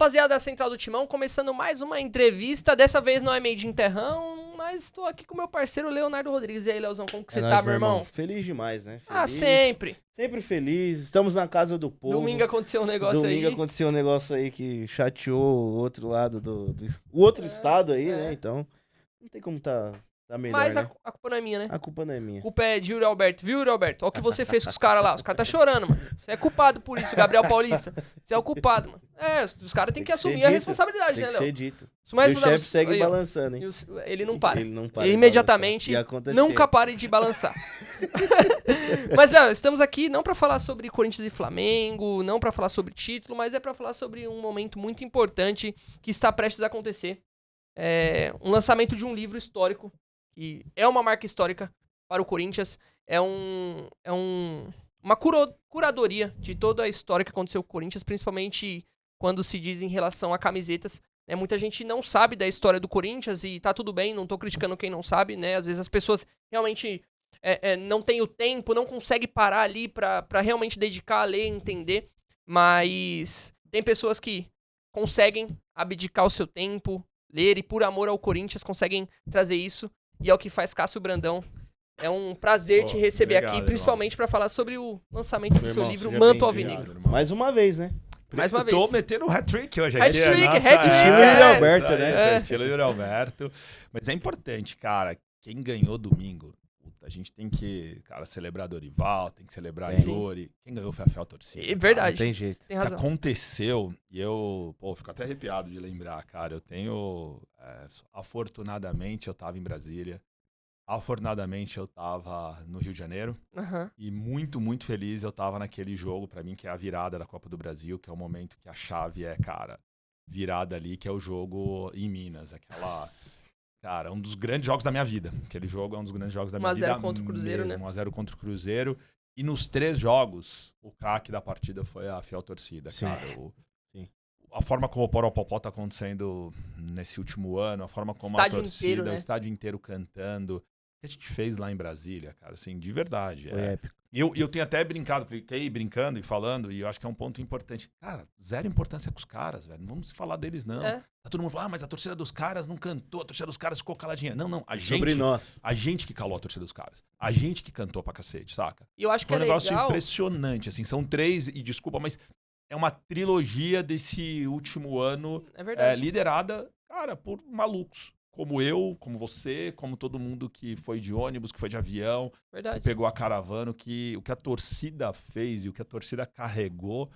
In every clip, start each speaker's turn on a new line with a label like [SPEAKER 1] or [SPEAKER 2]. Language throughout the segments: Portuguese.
[SPEAKER 1] rapaziada da Central do Timão, começando mais uma entrevista. Dessa vez não é meio de enterrão, mas estou aqui com meu parceiro Leonardo Rodrigues. E aí, Leozão, como que você tá, meu irmão?
[SPEAKER 2] Feliz demais, né? Feliz,
[SPEAKER 1] Ah, sempre.
[SPEAKER 2] Sempre feliz. Estamos na casa do povo.
[SPEAKER 1] Domingo aconteceu um negócio aí.
[SPEAKER 2] Domingo aconteceu um negócio aí que chateou o outro lado o outro estado aí, né? Então, não tem como tá melhor,
[SPEAKER 1] mas
[SPEAKER 2] né?
[SPEAKER 1] a culpa não é minha, né?
[SPEAKER 2] A culpa não é minha.
[SPEAKER 1] A culpa é de Yuri Alberto, viu, Yuri Alberto? Olha o que você fez com os caras lá. Os caras tá chorando, mano. Você é culpado por isso, Gabriel Paulista. Você é o culpado, mano. É, os caras têm que assumir a responsabilidade,
[SPEAKER 2] tem
[SPEAKER 1] né,
[SPEAKER 2] que
[SPEAKER 1] Léo?
[SPEAKER 2] ser dito.
[SPEAKER 1] E o
[SPEAKER 2] chefe segue balançando, hein?
[SPEAKER 1] Ele não para.
[SPEAKER 2] Ele não para.
[SPEAKER 1] Ele imediatamente nunca pare de balançar. Mas, Léo, estamos aqui não pra falar sobre Corinthians e Flamengo, não pra falar sobre título, mas é pra falar sobre um momento muito importante que está prestes a acontecer. É um lançamento de um livro histórico, que é uma marca histórica para o Corinthians. É uma curadoria de toda a história que aconteceu com o Corinthians, principalmente quando se diz em relação a camisetas. Muita gente não sabe da história do Corinthians e tá tudo bem, não tô criticando quem não sabe, né? Às vezes as pessoas realmente não têm o tempo, não conseguem parar ali pra realmente dedicar a ler e entender, mas tem pessoas que conseguem abdicar o seu tempo, ler e por amor ao Corinthians conseguem trazer isso, e é o que faz Cássio Brandão. É um prazer te receber aqui, principalmente para falar sobre o lançamento do seu livro Manto Alvinegro.
[SPEAKER 2] Mais uma vez, né?
[SPEAKER 1] Mais uma vez.
[SPEAKER 3] Tô metendo um hat-trick hoje aqui.
[SPEAKER 1] Hat-trick.
[SPEAKER 2] Estilo Yuri Alberto, né?
[SPEAKER 3] Estilo Yuri Alberto. Mas é importante, cara, quem ganhou domingo, a gente tem que, cara, celebrar Dorival, tem que celebrar Yuri. Quem ganhou foi a fiel torcida.
[SPEAKER 1] É verdade.
[SPEAKER 2] Não tem jeito.
[SPEAKER 1] Tem razão.
[SPEAKER 3] O que aconteceu, e eu, fico até arrepiado de lembrar, cara, eu tenho, afortunadamente eu tava em Brasília, afortunadamente eu tava no Rio de Janeiro, e muito, muito feliz eu tava naquele jogo, pra mim, que é a virada da Copa do Brasil, que é o momento que a chave é, cara, virada ali, que é o jogo em Minas, aquela... Cara, um dos grandes jogos da minha vida. Aquele jogo é um dos grandes jogos da minha vida.
[SPEAKER 1] 1x0 contra o Cruzeiro,
[SPEAKER 3] mesmo,
[SPEAKER 1] né?
[SPEAKER 3] 1x0 contra o Cruzeiro. E nos 3 jogos, o craque da partida foi a fiel torcida.
[SPEAKER 2] Sim.
[SPEAKER 3] Cara, a forma como o Poropopó tá acontecendo nesse último ano, a forma como
[SPEAKER 1] estádio
[SPEAKER 3] a torcida,
[SPEAKER 1] inteiro, né?
[SPEAKER 3] o estádio inteiro cantando. O que a gente fez lá em Brasília, cara, assim, de verdade.
[SPEAKER 2] Foi épico.
[SPEAKER 3] E eu tenho até brincado, fiquei brincando e falando, e eu acho que é um ponto importante. Cara, zero importância com os caras, velho. Não vamos falar deles, não. Tá todo mundo falando, mas a torcida dos caras não cantou, a torcida dos caras ficou caladinha. Não,
[SPEAKER 2] Sobre nós.
[SPEAKER 3] A gente que calou a torcida dos caras. A gente que cantou pra cacete, saca?
[SPEAKER 1] E eu acho que
[SPEAKER 3] Foi um negócio
[SPEAKER 1] legal...
[SPEAKER 3] impressionante, assim. São 3, e desculpa, mas é uma trilogia desse último ano liderada, cara, por malucos. Como eu, como você, como todo mundo que foi de ônibus, que foi de avião, que pegou a caravana, o que a torcida fez e o que a torcida carregou,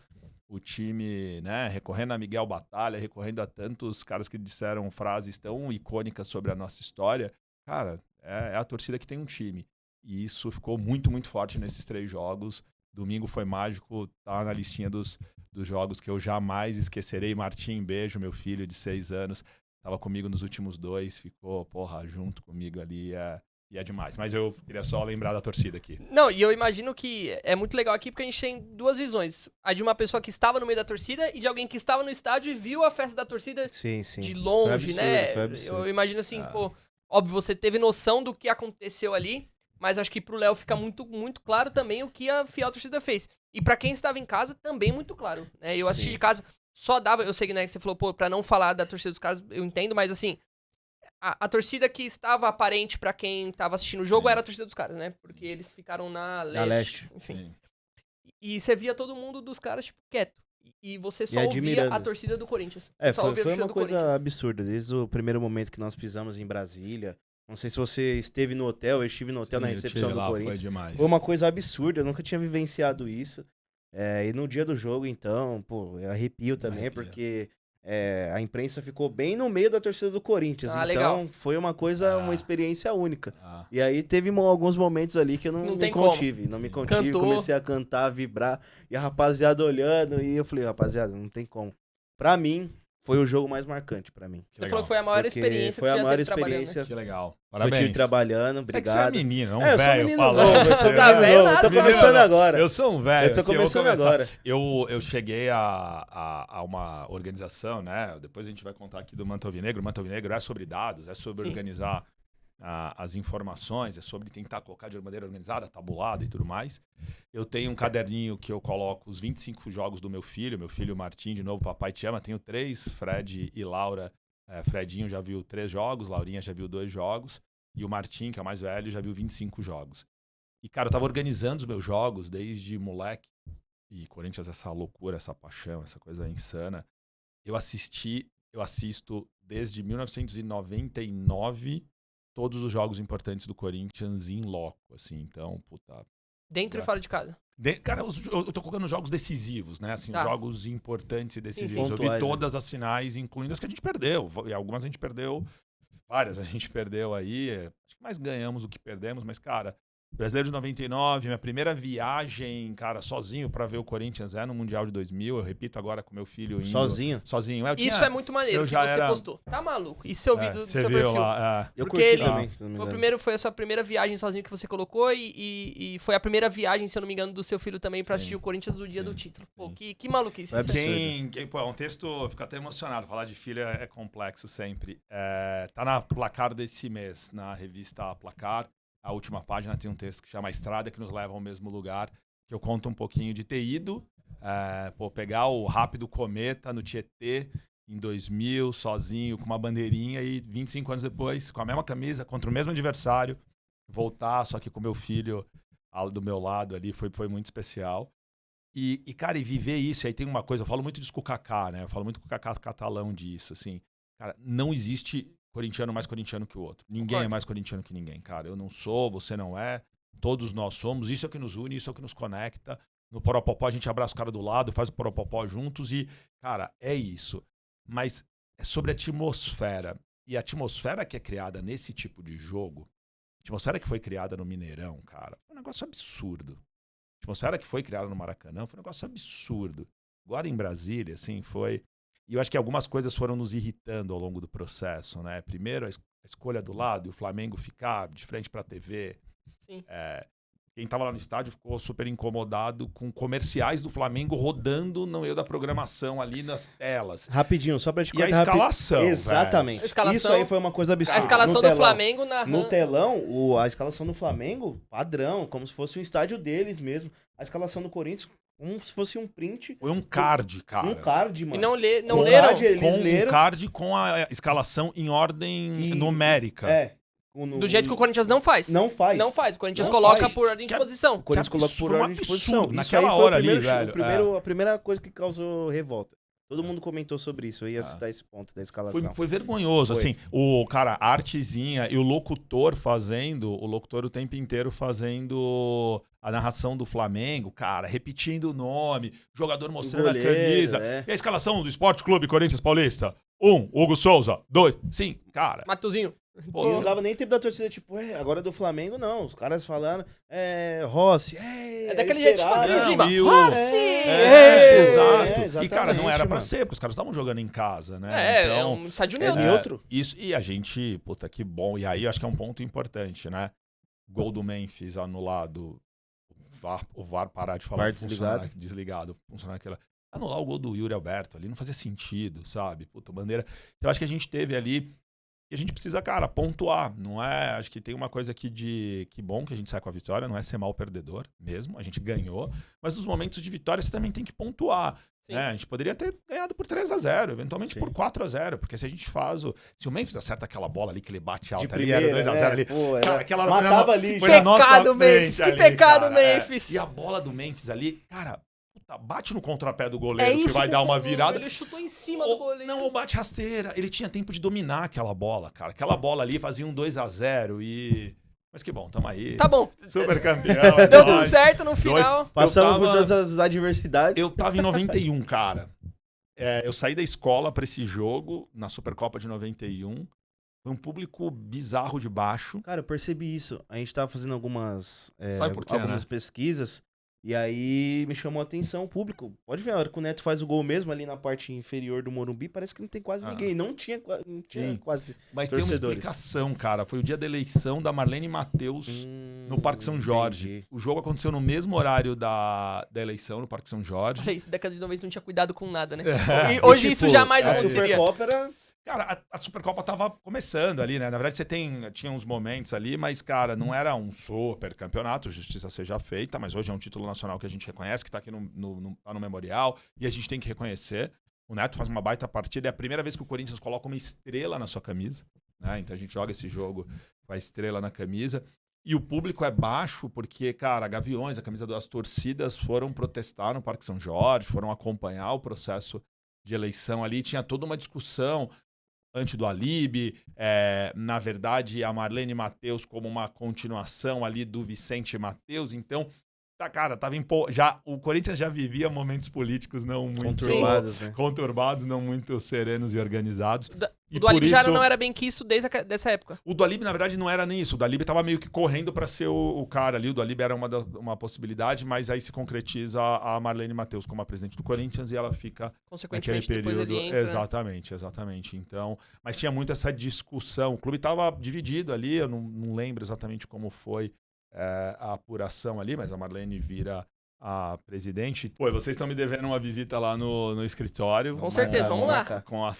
[SPEAKER 3] o time, né, recorrendo a Miguel Batalha, recorrendo a tantos caras que disseram frases tão icônicas sobre a nossa história, cara, é a torcida que tem um time. E isso ficou muito, muito forte nesses 3 jogos. Domingo foi mágico, tá na listinha dos jogos que eu jamais esquecerei. Martim, beijo, meu filho de 6 anos. Tava comigo nos últimos 2, ficou, junto comigo ali, e é demais. Mas eu queria só lembrar da torcida aqui.
[SPEAKER 1] Não, e eu imagino que é muito legal aqui porque a gente tem 2 visões. A de uma pessoa que estava no meio da torcida e de alguém que estava no estádio e viu a festa da torcida de longe,
[SPEAKER 2] foi absurdo.
[SPEAKER 1] Eu imagino assim, óbvio, você teve noção do que aconteceu ali, mas acho que pro Léo fica muito, muito claro também o que a fiel torcida fez. E pra quem estava em casa, também muito claro, né? Eu assisti de casa... Só dava, eu sei, né, que você falou, pra não falar da torcida dos caras, eu entendo, mas assim, a torcida que estava aparente pra quem tava assistindo o jogo era a torcida dos caras, né? Porque eles ficaram na leste. Enfim. Sim. E você via todo mundo dos caras, tipo, quieto. E você só ouvia a torcida do Corinthians.
[SPEAKER 2] Foi uma coisa absurda, desde o primeiro momento que nós pisamos em Brasília. Não sei se você esteve no hotel, eu estive no hotel na recepção do Corinthians.
[SPEAKER 3] Foi demais.
[SPEAKER 2] Foi uma coisa absurda, eu nunca tinha vivenciado isso. E no dia do jogo, então, eu arrepio também, porque a imprensa ficou bem no meio da torcida do Corinthians. Então,
[SPEAKER 1] legal.
[SPEAKER 2] Foi uma coisa, uma experiência única. E aí teve alguns momentos ali que eu não me contive. Não me contive, comecei a cantar, a vibrar, e a rapaziada olhando, e eu falei, rapaziada, não tem como. Pra mim, foi o jogo mais marcante pra mim.
[SPEAKER 1] Você falou que foi a maior experiência
[SPEAKER 2] que você já teve
[SPEAKER 1] trabalhando, né?
[SPEAKER 3] Que legal.
[SPEAKER 2] Parabéns. Eu tive trabalhando, obrigado.
[SPEAKER 3] Você é menino, é um velho falando.
[SPEAKER 2] Eu sou menino novo, tô começando agora.
[SPEAKER 3] Eu sou um velho.
[SPEAKER 2] Eu tô começando agora.
[SPEAKER 3] Eu cheguei a uma organização, né? Depois a gente vai contar aqui do Manto Alvinegro. O Manto Alvinegro é sobre dados, é sobre organizar as informações, é sobre tentar colocar de maneira organizada, tabulada e tudo mais. Eu tenho um caderninho que eu coloco os 25 jogos do meu filho Martim, de novo, papai te ama, tenho 3, Fred e Laura. Fredinho já viu 3 jogos, Laurinha já viu 2 jogos, e o Martim, que é o mais velho, já viu 25 jogos. E, cara, eu tava organizando os meus jogos desde moleque, e Corinthians, essa loucura, essa paixão, essa coisa insana. Eu assisto desde 1999 todos os jogos importantes do Corinthians em loco, assim, então, puta...
[SPEAKER 1] Dentro e fora de casa?
[SPEAKER 3] Cara, eu tô colocando jogos decisivos, né, assim, jogos importantes e decisivos. Sim. Eu vi todas as finais, incluindo as que a gente perdeu, e algumas a gente perdeu, várias a gente perdeu aí, acho que mais ganhamos do que perdemos, mas, cara... Brasileiro de 99, minha primeira viagem, cara, sozinho pra ver o Corinthians no Mundial de 2000. Eu repito agora com meu filho indo.
[SPEAKER 2] Sozinho?
[SPEAKER 3] Sozinho.
[SPEAKER 1] Isso é muito maneiro que você postou. Tá maluco? Isso eu vi do seu perfil.
[SPEAKER 2] Lá, Eu
[SPEAKER 1] porque ele foi a sua primeira viagem sozinho que você colocou e foi a primeira viagem, se eu não me engano, do seu filho também pra assistir o Corinthians no dia do título. Pô, que maluquice.
[SPEAKER 3] Pô, é um texto, fica até emocionado. Falar de filho é complexo sempre. Tá na Placar desse mês, na revista Placar. A última página tem um texto que chama A Estrada que nos leva ao mesmo lugar, que eu conto um pouquinho de ter ido, pegar o rápido cometa no Tietê em 2000, sozinho, com uma bandeirinha, e 25 anos depois, com a mesma camisa, contra o mesmo adversário, voltar, só que com meu filho do meu lado ali, foi muito especial. E, cara, e viver isso, e aí tem uma coisa, eu falo muito disso com o Kaká, né? Eu falo muito com o Kaká catalão disso, assim. Cara, não existe... corintiano mais corintiano que o outro. Ninguém é mais corintiano que ninguém, cara. Eu não sou, você não é. Todos nós somos. Isso é o que nos une, isso é o que nos conecta. No Poropopó a gente abraça o cara do lado, faz o Poropopó juntos e, cara, é isso. Mas é sobre a atmosfera. E a atmosfera que é criada nesse tipo de jogo, a atmosfera que foi criada no Mineirão, cara, foi um negócio absurdo. A atmosfera que foi criada no Maracanã foi um negócio absurdo. Agora em Brasília, assim, foi... E eu acho que algumas coisas foram nos irritando ao longo do processo, né? Primeiro, a escolha do lado e o Flamengo ficar de frente para a TV.
[SPEAKER 1] Sim.
[SPEAKER 3] Quem estava lá no estádio ficou super incomodado com comerciais do Flamengo rodando no meio da programação ali nas telas.
[SPEAKER 2] Rapidinho, só pra te contar.
[SPEAKER 3] E a escalação,
[SPEAKER 2] Exatamente.
[SPEAKER 1] A escalação,
[SPEAKER 2] isso aí foi uma coisa absurda.
[SPEAKER 1] A escalação do Flamengo
[SPEAKER 2] no telão, a escalação do Flamengo, padrão, como se fosse um estádio deles mesmo. A escalação do Corinthians, como se fosse um print.
[SPEAKER 3] Foi um card, cara.
[SPEAKER 2] Um card, mano.
[SPEAKER 1] E não leram?
[SPEAKER 3] Um card com a escalação em ordem numérica.
[SPEAKER 1] Do jeito que o Corinthians não faz.
[SPEAKER 2] Não faz.
[SPEAKER 1] O Corinthians coloca por ordem de posição.
[SPEAKER 2] O Corinthians coloca por ordem de posição.
[SPEAKER 3] Naquela hora ali, velho.
[SPEAKER 2] A primeira coisa que causou revolta. Todo mundo comentou sobre isso. Eu ia citar esse ponto da escalação.
[SPEAKER 3] Foi vergonhoso, assim. O cara, a artezinha e o locutor o tempo inteiro fazendo a narração do Flamengo, cara, repetindo o nome, jogador mostrando a camisa. E a escalação do Esporte Clube Corinthians Paulista. 1, Hugo Souza. 2, sim, cara.
[SPEAKER 1] Matuzinho.
[SPEAKER 2] Pô, não dava nem tempo da torcida, tipo, agora do Flamengo, não. Os caras falando, Rossi,
[SPEAKER 1] daquele jeito, tipo, aqui em cima. Rossi!
[SPEAKER 3] Exato. E, cara, não era pra ser, porque os caras estavam jogando em casa, né?
[SPEAKER 1] Então, é um estádio
[SPEAKER 2] neutro.
[SPEAKER 3] Isso, e a gente, puta, que bom. E aí, acho que é um ponto importante, né? Gol do Memphis anulado, o VAR parar de falar, desligado, funcionar aquela... Anular o gol do Yuri Alberto ali não fazia sentido, sabe? Puta, bandeira... Então, acho que a gente teve ali... E a gente precisa, cara, pontuar, não é? Acho que tem uma coisa aqui de que bom que a gente sai com a vitória, não é ser mal perdedor mesmo, a gente ganhou, mas nos momentos de vitória você também tem que pontuar. Né? A gente poderia ter ganhado por 3-0, eventualmente por 4-0, porque se a gente faz se o Memphis acerta aquela bola ali que ele bate alta
[SPEAKER 2] de primeira,
[SPEAKER 3] ali, era 2-0 ali, cara, aquela
[SPEAKER 2] matava ali.
[SPEAKER 1] Que pecado, Memphis, que pecado, Memphis.
[SPEAKER 3] E a bola do Memphis ali, cara... Bate no contrapé do goleiro que vai dar uma virada.
[SPEAKER 1] Ele chutou em cima do goleiro.
[SPEAKER 3] Não, ou bate rasteira. Ele tinha tempo de dominar aquela bola, cara. Aquela bola ali fazia um 2-0 e... Mas que bom, tamo aí.
[SPEAKER 1] Tá bom.
[SPEAKER 3] Super campeão.
[SPEAKER 1] Deu tudo certo no final.
[SPEAKER 2] Passamos por todas as adversidades.
[SPEAKER 3] Eu tava em 91, cara. Eu saí da escola pra esse jogo, na Supercopa de 91. Foi um público bizarro de baixo.
[SPEAKER 2] Cara, eu percebi isso. A gente tava fazendo algumas
[SPEAKER 3] né?
[SPEAKER 2] pesquisas. E aí me chamou a atenção o público. Pode ver, a hora que o Neto faz o gol mesmo ali na parte inferior do Morumbi, parece que não tem quase ninguém. Não tinha quase
[SPEAKER 3] Mas
[SPEAKER 2] torcedores.
[SPEAKER 3] Tem uma explicação, cara. Foi o dia da eleição da Marlene Matheus no Parque São Jorge.
[SPEAKER 2] Entendi.
[SPEAKER 3] O jogo aconteceu no mesmo horário da eleição no Parque São Jorge.
[SPEAKER 1] Olha isso, década de 90 não tinha cuidado com nada, né? E hoje tipo, isso jamais
[SPEAKER 2] aconteceria. A Supercopa era...
[SPEAKER 3] Cara, a Supercopa tava começando ali, né? Na verdade, tinha uns momentos ali, mas, cara, não era um super campeonato, justiça seja feita, mas hoje é um título nacional que a gente reconhece, que tá aqui tá no Memorial, e a gente tem que reconhecer. O Neto faz uma baita partida, é a primeira vez que o Corinthians coloca uma estrela na sua camisa, né? Então a gente joga esse jogo com a estrela na camisa. E o público é baixo porque, cara, Gaviões, a camisa das torcidas, foram protestar no Parque São Jorge, foram acompanhar o processo de eleição ali, tinha toda uma discussão antes do Alíbi, na verdade, a Marlene Matheus como uma continuação ali do Vicente Matheus. Então, cara, o Corinthians já vivia momentos políticos não muito conturbados, não muito serenos e organizados.
[SPEAKER 1] O do Alíbi já não era bem que isso desde dessa época.
[SPEAKER 3] O do Alíbi, na verdade, não era nem isso. O do Alíbi tava meio que correndo para ser o cara ali. O do Alíbi era uma possibilidade, mas aí se concretiza a Marlene Matheus como a presidente do Corinthians e ela fica
[SPEAKER 1] consequentemente naquele período. Depois ele entra,
[SPEAKER 3] exatamente. Então, mas tinha muito essa discussão. O clube tava dividido ali, eu não lembro exatamente como foi a apuração ali, mas a Marlene vira a presidente. Pô, vocês estão me devendo uma visita lá no escritório.
[SPEAKER 1] Com certeza, vamos lá.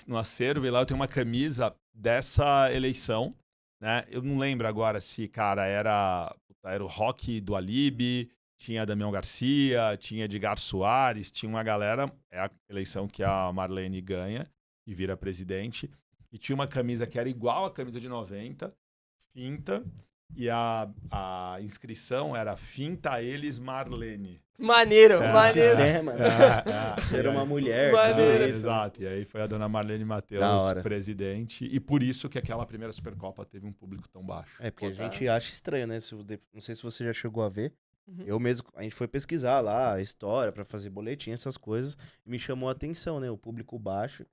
[SPEAKER 3] No acervo, e lá eu tenho uma camisa dessa eleição, né? Eu não lembro agora se, cara, era o Rock do Alibi, tinha Damião Garcia, tinha Edgar Soares, tinha uma galera, é a eleição que a Marlene ganha e vira presidente, e tinha uma camisa que era igual à camisa de 90, finta, e a inscrição era Finta Eles Marlene.
[SPEAKER 1] Maneiro.
[SPEAKER 2] Ser uma mulher.
[SPEAKER 1] Maneiro.
[SPEAKER 3] Exato. E aí foi a dona Marlene Matheus presidente. E por isso que aquela primeira Supercopa teve um público tão baixo.
[SPEAKER 2] Porque a gente acha estranho, né? Não sei se você já chegou a ver. Eu mesmo, a gente foi pesquisar lá a história pra fazer boletim, essas coisas. E me chamou a atenção, né? O público baixo,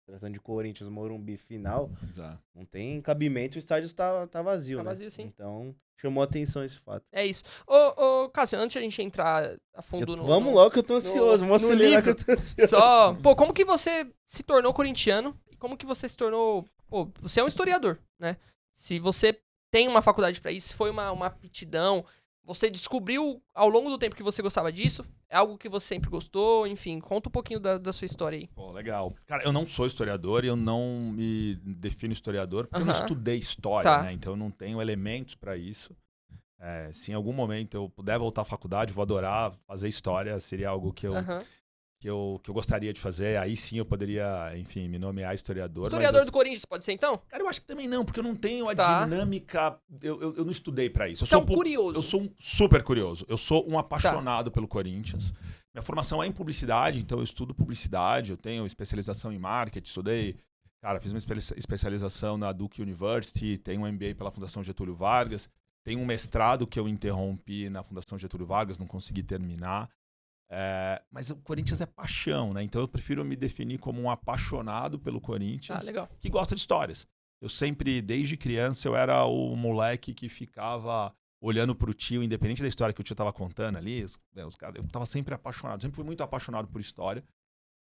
[SPEAKER 2] tratando de Corinthians, Morumbi, final.
[SPEAKER 3] Exato.
[SPEAKER 2] Não tem cabimento, o estádio tá vazio, né?
[SPEAKER 1] Tá vazio, sim.
[SPEAKER 2] Então, chamou a atenção esse fato.
[SPEAKER 1] É isso. Ô, Cássio, antes de a gente entrar a fundo
[SPEAKER 2] Vamos logo que eu tô ansioso. Vamos acelerar que eu tô ansioso.
[SPEAKER 1] Pô, como que você se tornou corintiano? E como que você se tornou... Pô, você é um historiador, né? Se você tem uma faculdade pra isso, se foi uma aptidão... Você descobriu ao longo do tempo que você gostava disso? É algo que você sempre gostou? Enfim, conta um pouquinho da sua história aí.
[SPEAKER 3] Pô, legal. Cara, eu não sou historiador e eu não me defino historiador porque eu não estudei história, né? Então eu não tenho elementos para isso. Se em algum momento eu puder voltar à faculdade, vou adorar fazer história. Seria algo que eu gostaria de fazer. Aí sim eu poderia, enfim, me nomear historiador.
[SPEAKER 1] Historiador do Corinthians, pode ser então?
[SPEAKER 3] Cara, eu acho que também não, porque eu não tenho a dinâmica... Eu não estudei pra isso.
[SPEAKER 1] Você é um curioso.
[SPEAKER 3] Eu sou um super curioso. Eu sou um apaixonado pelo Corinthians. Minha formação é em publicidade, então eu estudo publicidade. Eu tenho especialização em marketing, estudei... Cara, fiz uma especialização na Duke University, tenho um MBA pela Fundação Getúlio Vargas, tenho um mestrado que eu interrompi na Fundação Getúlio Vargas, não consegui terminar. Mas o Corinthians é paixão, né? Então eu prefiro me definir como um apaixonado pelo Corinthians que gosta de histórias. Eu sempre, desde criança, eu era o moleque que ficava olhando pro tio, independente da história que o tio tava contando ali, eu tava sempre apaixonado, sempre fui muito apaixonado por história.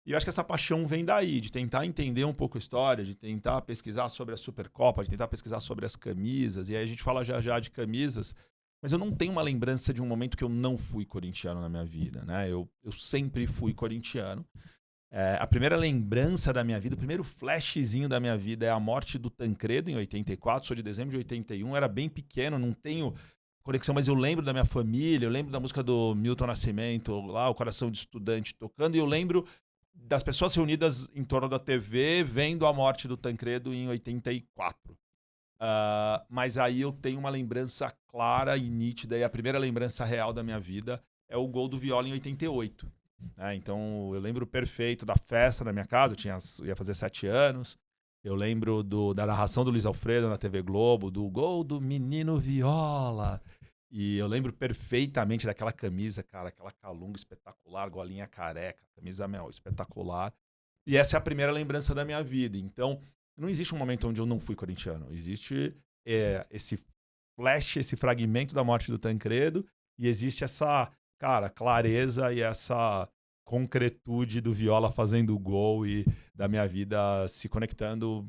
[SPEAKER 3] E eu acho que essa paixão vem daí, de tentar entender um pouco a história, de tentar pesquisar sobre a Supercopa, de tentar pesquisar sobre as camisas, e aí a gente fala já de camisas. Mas eu não tenho uma lembrança de um momento que eu não fui corintiano na minha vida, né? Eu sempre fui corintiano. A primeira lembrança da minha vida, o primeiro flashzinho da minha vida é a morte do Tancredo em 84, sou de dezembro de 81, era bem pequeno, não tenho conexão, mas eu lembro da minha família, eu lembro da música do Milton Nascimento, lá, O Coração de Estudante tocando, e eu lembro das pessoas reunidas em torno da TV vendo a morte do Tancredo em 84. Mas aí eu tenho uma lembrança clara e nítida, e a primeira lembrança real da minha vida é o gol do Viola em 88. Então eu lembro perfeito da festa na minha casa, eu ia fazer 7 anos. Eu lembro da narração do Luiz Alfredo na TV Globo, do gol do menino Viola. E eu lembro perfeitamente daquela camisa, cara, aquela calunga espetacular, golinha careca, camisa espetacular. E essa é a primeira lembrança da minha vida. Então, não existe um momento onde eu não fui corintiano. Existe esse flash, esse fragmento da morte do Tancredo, e existe essa, cara, clareza e essa concretude do Viola fazendo o gol e da minha vida se conectando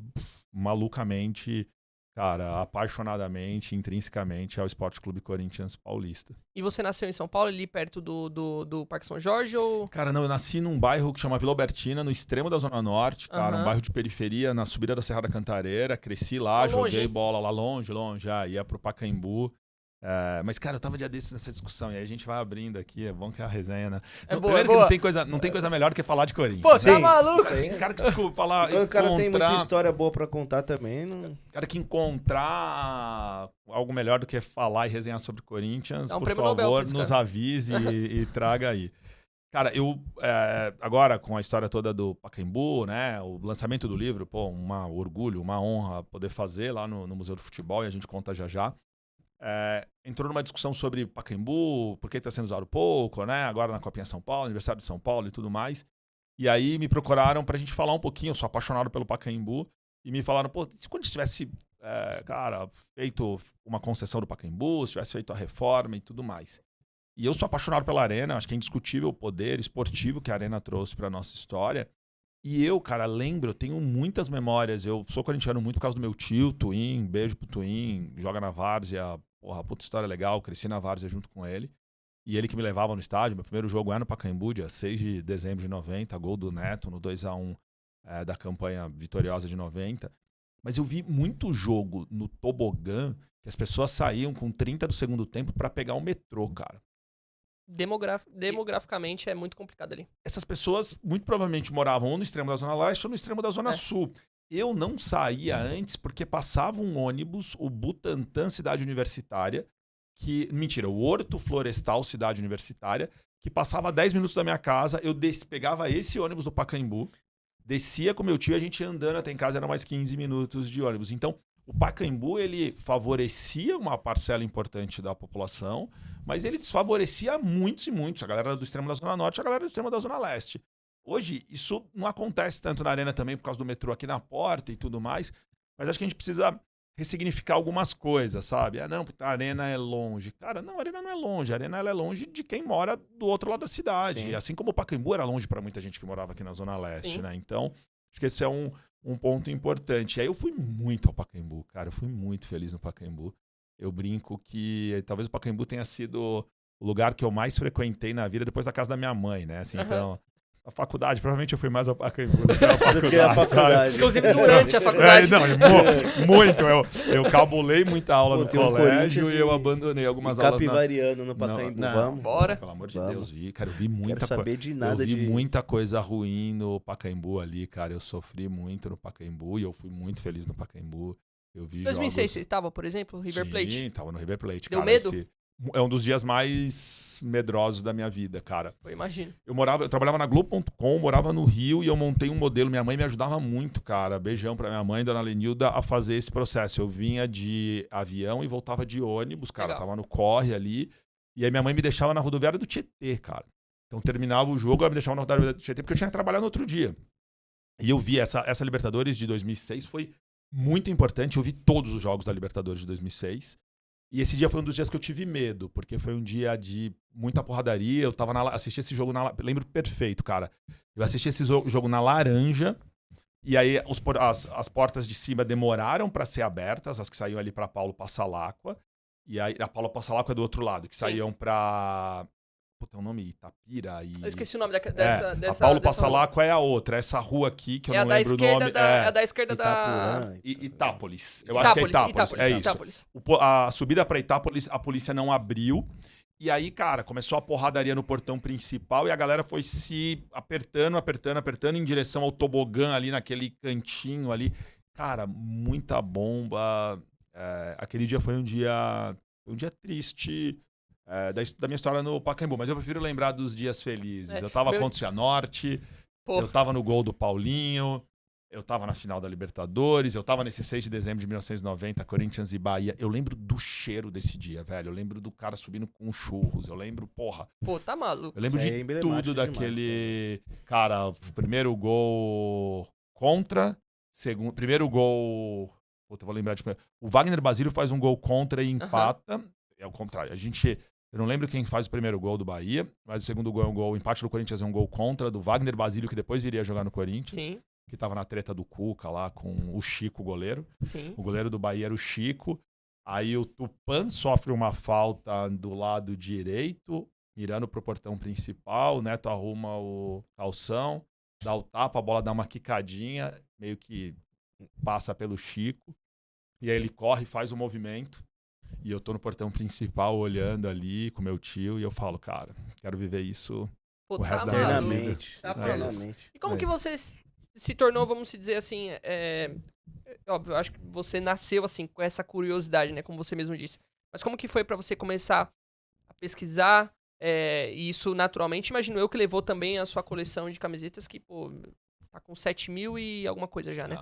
[SPEAKER 3] malucamente cara, apaixonadamente, intrinsecamente, ao Esporte Clube Corinthians Paulista.
[SPEAKER 1] E você nasceu em São Paulo, ali perto do Parque São Jorge, ou...
[SPEAKER 3] Cara, não, eu nasci num bairro que chama Vila Albertina, no extremo da Zona Norte, cara, um bairro de periferia, na subida da Serra da Cantareira, cresci lá, joguei bola lá longe, ia pro Pacaembu. Mas, cara, eu tava dia desses nessa discussão, e aí a gente vai abrindo aqui, é bom que é a resenha, né? Primeiro que não tem coisa melhor que falar de Corinthians.
[SPEAKER 1] Pô, tá maluco?
[SPEAKER 3] Cara, que desculpa falar.
[SPEAKER 2] Quando o cara tem muita história boa pra contar também, não...
[SPEAKER 3] Cara, que encontrar algo melhor do que falar e resenhar sobre Corinthians, por favor, Nobel, nos avise e traga aí. Cara, eu, agora com a história toda do Pacaembu, né, o lançamento do livro, pô, um orgulho, uma honra poder fazer lá no Museu do Futebol, e a gente conta já já. Entrou numa discussão sobre Pacaembu, por que está sendo usado pouco, né? Agora na Copinha São Paulo, aniversário de São Paulo e tudo mais. E aí me procuraram pra gente falar um pouquinho, eu sou apaixonado pelo Pacaembu, e me falaram, pô, se quando a gente tivesse, cara, feito uma concessão do Pacaembu, se tivesse feito a reforma e tudo mais. E eu sou apaixonado pela Arena, acho que é indiscutível o poder esportivo que a Arena trouxe pra nossa história. E eu, cara, eu tenho muitas memórias, eu sou corintiano muito por causa do meu tio, Twin, beijo pro Twin, joga na várzea. Porra, puta história legal, cresci na várzea junto com ele. E ele que me levava no estádio. Meu primeiro jogo é no Pacaembu, dia 6 de dezembro de 90, gol do Neto no 2-1 da campanha vitoriosa de 90. Mas eu vi muito jogo no tobogã que as pessoas saíam com 30 do segundo tempo pra pegar o metrô, cara.
[SPEAKER 1] Demograficamente é muito complicado ali.
[SPEAKER 3] Essas pessoas muito provavelmente moravam ou no extremo da Zona Leste ou no extremo da Zona Sul. Eu não saía antes porque passava um ônibus, o Butantã Cidade Universitária, o Horto Florestal Cidade Universitária, que passava 10 minutos da minha casa, eu pegava esse ônibus do Pacaembu, descia com meu tio, a gente ia andando até em casa, era mais 15 minutos de ônibus. Então, o Pacaembu, ele favorecia uma parcela importante da população, mas ele desfavorecia muitos e muitos, a galera do extremo da Zona Norte e a galera do extremo da Zona Leste. Hoje, isso não acontece tanto na Arena também, por causa do metrô aqui na porta e tudo mais, mas acho que a gente precisa ressignificar algumas coisas, sabe? Não, porque a Arena é longe. Cara, não, a Arena não é longe. A Arena ela é longe de quem mora do outro lado da cidade. Sim. Assim como o Pacaembu era longe para muita gente que morava aqui na Zona Leste, Sim. né? Então, acho que esse é um ponto importante. E aí eu fui muito ao Pacaembu, cara. Eu fui muito feliz no Pacaembu. Eu brinco que talvez o Pacaembu tenha sido o lugar que eu mais frequentei na vida depois da casa da minha mãe, né? Assim, então... A faculdade, provavelmente eu fui mais ao Pacaembu do que a faculdade.
[SPEAKER 1] Inclusive durante a faculdade.
[SPEAKER 3] Muito. Eu cabulei muita aula no colégio e eu abandonei algumas aulas.
[SPEAKER 2] Capivariano no Pacaembu, vamos?
[SPEAKER 1] Bora.
[SPEAKER 3] Pelo amor de Deus, cara, eu vi muita
[SPEAKER 2] coisa. Saber de nada.
[SPEAKER 3] Eu vi muita coisa ruim no Pacaembu ali, cara. Eu sofri muito no Pacaembu e eu fui muito feliz no Pacaembu. Eu vi
[SPEAKER 1] 2006 você estava, por exemplo, River Plate?
[SPEAKER 3] Sim, estava no River Plate.
[SPEAKER 1] Deu medo?
[SPEAKER 3] É um dos dias mais medrosos da minha vida, cara.
[SPEAKER 1] Eu imagino.
[SPEAKER 3] Eu trabalhava na Globo.com, morava no Rio e eu montei um modelo. Minha mãe me ajudava muito, cara. Beijão pra minha mãe, dona Lenilda, a fazer esse processo. Eu vinha de avião e voltava de ônibus, cara. Legal. Tava no corre ali. E aí minha mãe me deixava na rodoviária do Tietê, cara. Então terminava o jogo, ela me deixava na rodoviária do Tietê porque eu tinha que trabalhar no outro dia. E eu vi essa Libertadores de 2006, foi muito importante. Eu vi todos os jogos da Libertadores de 2006. E esse dia foi um dos dias que eu tive medo, porque foi um dia de muita porradaria. Eu tava assisti esse jogo lembro perfeito, cara. Eu assisti esse jogo na Laranja, e aí as portas de cima demoraram para ser abertas, as que saíam ali para Paulo Passalacqua. E aí a Paulo Passalacqua é do outro lado, que saíam para... Puta, é o nome Itapira e...
[SPEAKER 1] Eu esqueci o nome dessa...
[SPEAKER 3] A Paulo Passalacqua é a outra, essa rua aqui, que eu não lembro o nome.
[SPEAKER 1] É da esquerda da...
[SPEAKER 3] Itápolis. Eu acho que é Itápolis. É isso. A subida para Itápolis, a polícia não abriu. E aí, cara, começou a porradaria no portão principal e a galera foi se apertando em direção ao tobogã ali, naquele cantinho ali. Cara, muita bomba. Aquele dia foi um dia triste... da minha história no Pacaembu, mas eu prefiro lembrar dos dias felizes. Eu tava contra o Cianorte, eu tava no gol do Paulinho, eu tava na final da Libertadores, eu tava nesse 6 de dezembro de 1990, Corinthians e Bahia. Eu lembro do cheiro desse dia, velho. Eu lembro do cara subindo com churros. Eu lembro, porra.
[SPEAKER 1] Pô, tá maluco.
[SPEAKER 3] Eu lembro de tudo daquele... Demais, cara, primeiro gol contra, primeiro gol... Puta, eu vou lembrar de... O Wagner Basílio faz um gol contra e empata. É o contrário. Eu não lembro quem faz o primeiro gol do Bahia, mas o segundo gol é um gol, o empate do Corinthians é um gol contra, do Wagner Basílio, que depois viria a jogar no Corinthians.
[SPEAKER 1] Sim.
[SPEAKER 3] que tava na treta do Cuca lá com o Chico, goleiro.
[SPEAKER 1] Sim.
[SPEAKER 3] O goleiro do Bahia era o Chico. Aí o Tupã sofre uma falta do lado direito, mirando pro portão principal. O Neto arruma o calção, dá o tapa, a bola dá uma quicadinha, meio que passa pelo Chico. E aí ele corre, faz o movimento. E eu tô no portão principal olhando ali com meu tio. E eu falo, cara, quero viver isso o resto da minha vida.
[SPEAKER 1] E como que você se tornou, vamos dizer assim, óbvio, eu acho que você nasceu assim com essa curiosidade, né, como você mesmo disse. Mas como que foi pra você começar a pesquisar e isso naturalmente, imagino eu, que levou também a sua coleção de camisetas que, pô, tá com 7 mil e alguma coisa já, né?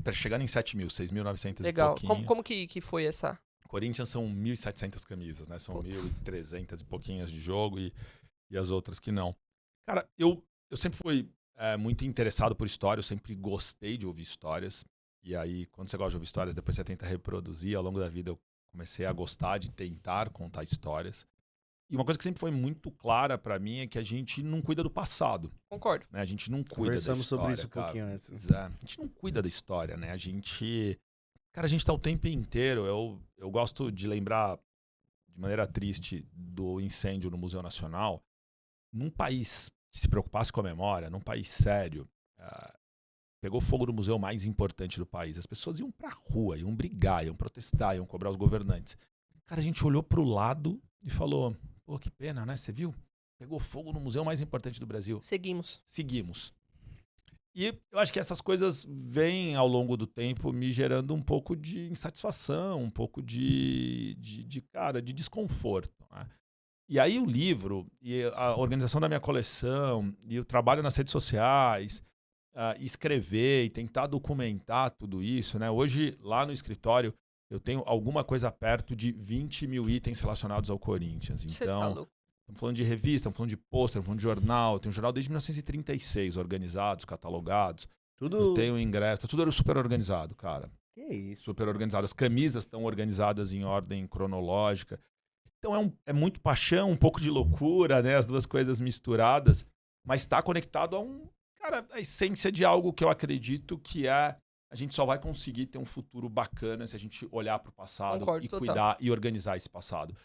[SPEAKER 3] Tá chegando em 7 mil, 6.900
[SPEAKER 1] Legal.
[SPEAKER 3] e pouquinho.
[SPEAKER 1] Como que foi essa?
[SPEAKER 3] Corinthians são 1.700 camisas, né? São 1.300 e pouquinhas de jogo e as outras que não. Cara, eu sempre fui muito interessado por história, eu sempre gostei de ouvir histórias. E aí, quando você gosta de ouvir histórias, depois você tenta reproduzir. Ao longo da vida, eu comecei a gostar de tentar contar histórias. E uma coisa que sempre foi muito clara pra mim é que a gente não cuida do passado.
[SPEAKER 1] Concordo.
[SPEAKER 3] Né? A gente não cuida da história.
[SPEAKER 2] Conversamos sobre isso um pouquinho antes.
[SPEAKER 3] A gente não cuida da história, né? A gente tá o tempo inteiro. Eu gosto de lembrar, de maneira triste, do incêndio no Museu Nacional. Num país que se preocupasse com a memória, num país sério, pegou fogo no museu mais importante do país. As pessoas iam pra rua, iam brigar, iam protestar, iam cobrar os governantes. Cara, a gente olhou pro lado e falou, pô, que pena, né? Você viu? Pegou fogo no museu mais importante do Brasil. Seguimos. E eu acho que essas coisas vêm ao longo do tempo me gerando um pouco de insatisfação, um pouco de desconforto. Né? E aí o livro, e a organização da minha coleção, e o trabalho nas redes sociais, escrever e tentar documentar tudo isso, né? Hoje, lá no escritório, eu tenho alguma coisa perto de 20 mil itens relacionados ao Corinthians. Então, estamos falando de revista, estamos falando de pôster, estamos falando de jornal. Tem um jornal desde 1936, organizados, catalogados. Eu tenho ingresso, tudo era super organizado, cara.
[SPEAKER 2] Que isso?
[SPEAKER 3] Super organizado. As camisas estão organizadas em ordem cronológica. Então é muito paixão, um pouco de loucura, né? As duas coisas misturadas. Mas está conectado a essência de algo que eu acredito que a gente só vai conseguir ter um futuro bacana se a gente olhar para o passado e cuidar e organizar esse passado.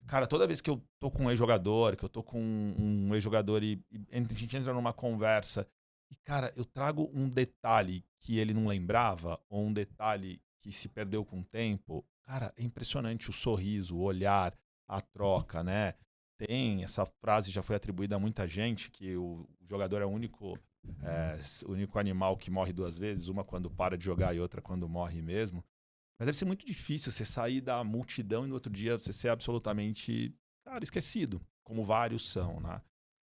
[SPEAKER 3] Cara, toda vez que eu tô com um ex-jogador, que eu tô com um ex-jogador e a gente entra numa conversa e, cara, eu trago um detalhe que ele não lembrava ou um detalhe que se perdeu com o tempo, cara, é impressionante o sorriso, o olhar, a troca, né? Tem essa frase, já foi atribuída a muita gente, que o jogador é o único animal que morre duas vezes, uma quando para de jogar e outra quando morre mesmo. Mas deve ser muito difícil você sair da multidão e no outro dia você ser absolutamente, cara, esquecido, como vários são, né?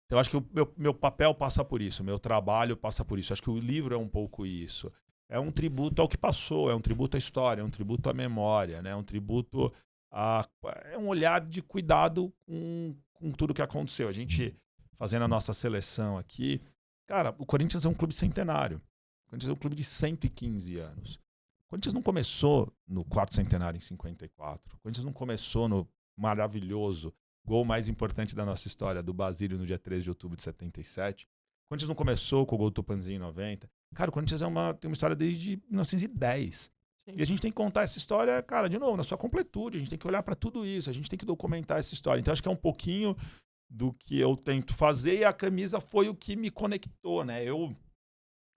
[SPEAKER 3] Então eu acho que o meu papel passa por isso, o meu trabalho passa por isso. Eu acho que o livro é um pouco isso. É um tributo ao que passou, é um tributo à história, é um tributo à memória, né? É um tributo é um olhar de cuidado com tudo que aconteceu. A gente, fazendo a nossa seleção aqui, cara, o Corinthians é um clube centenário. O Corinthians é um clube de 115 anos. O Corinthians não começou no quarto centenário em 54. O Corinthians não começou no maravilhoso gol mais importante da nossa história, do Basílio, no dia 13 de outubro de 77. O Corinthians não começou com o gol do Tupanzinho em 90. Cara, o Corinthians tem uma história desde 1910. Sim. E a gente tem que contar essa história, cara, de novo, na sua completude. A gente tem que olhar para tudo isso, a gente tem que documentar essa história. Então, acho que é um pouquinho do que eu tento fazer, e a camisa foi o que me conectou, né? Eu,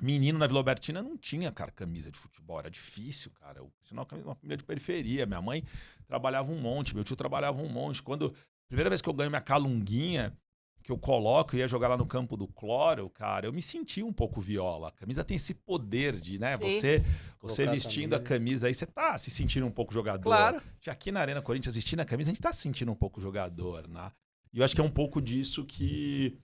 [SPEAKER 3] menino na Vila Albertina, não tinha, cara, camisa de futebol. Era difícil, cara. Senão, uma família de periferia. Minha mãe trabalhava um monte, meu tio trabalhava um monte. Primeira vez que eu ganho minha calunguinha, que eu coloco e ia jogar lá no campo do Cloro, cara, eu me senti um pouco viola. A camisa tem esse poder de, né? Você vestindo a camisa aí, você tá se sentindo um pouco jogador.
[SPEAKER 1] Claro.
[SPEAKER 3] Aqui na Arena Corinthians, vestindo a camisa, a gente tá se sentindo um pouco jogador, né? E eu acho que é um pouco disso que,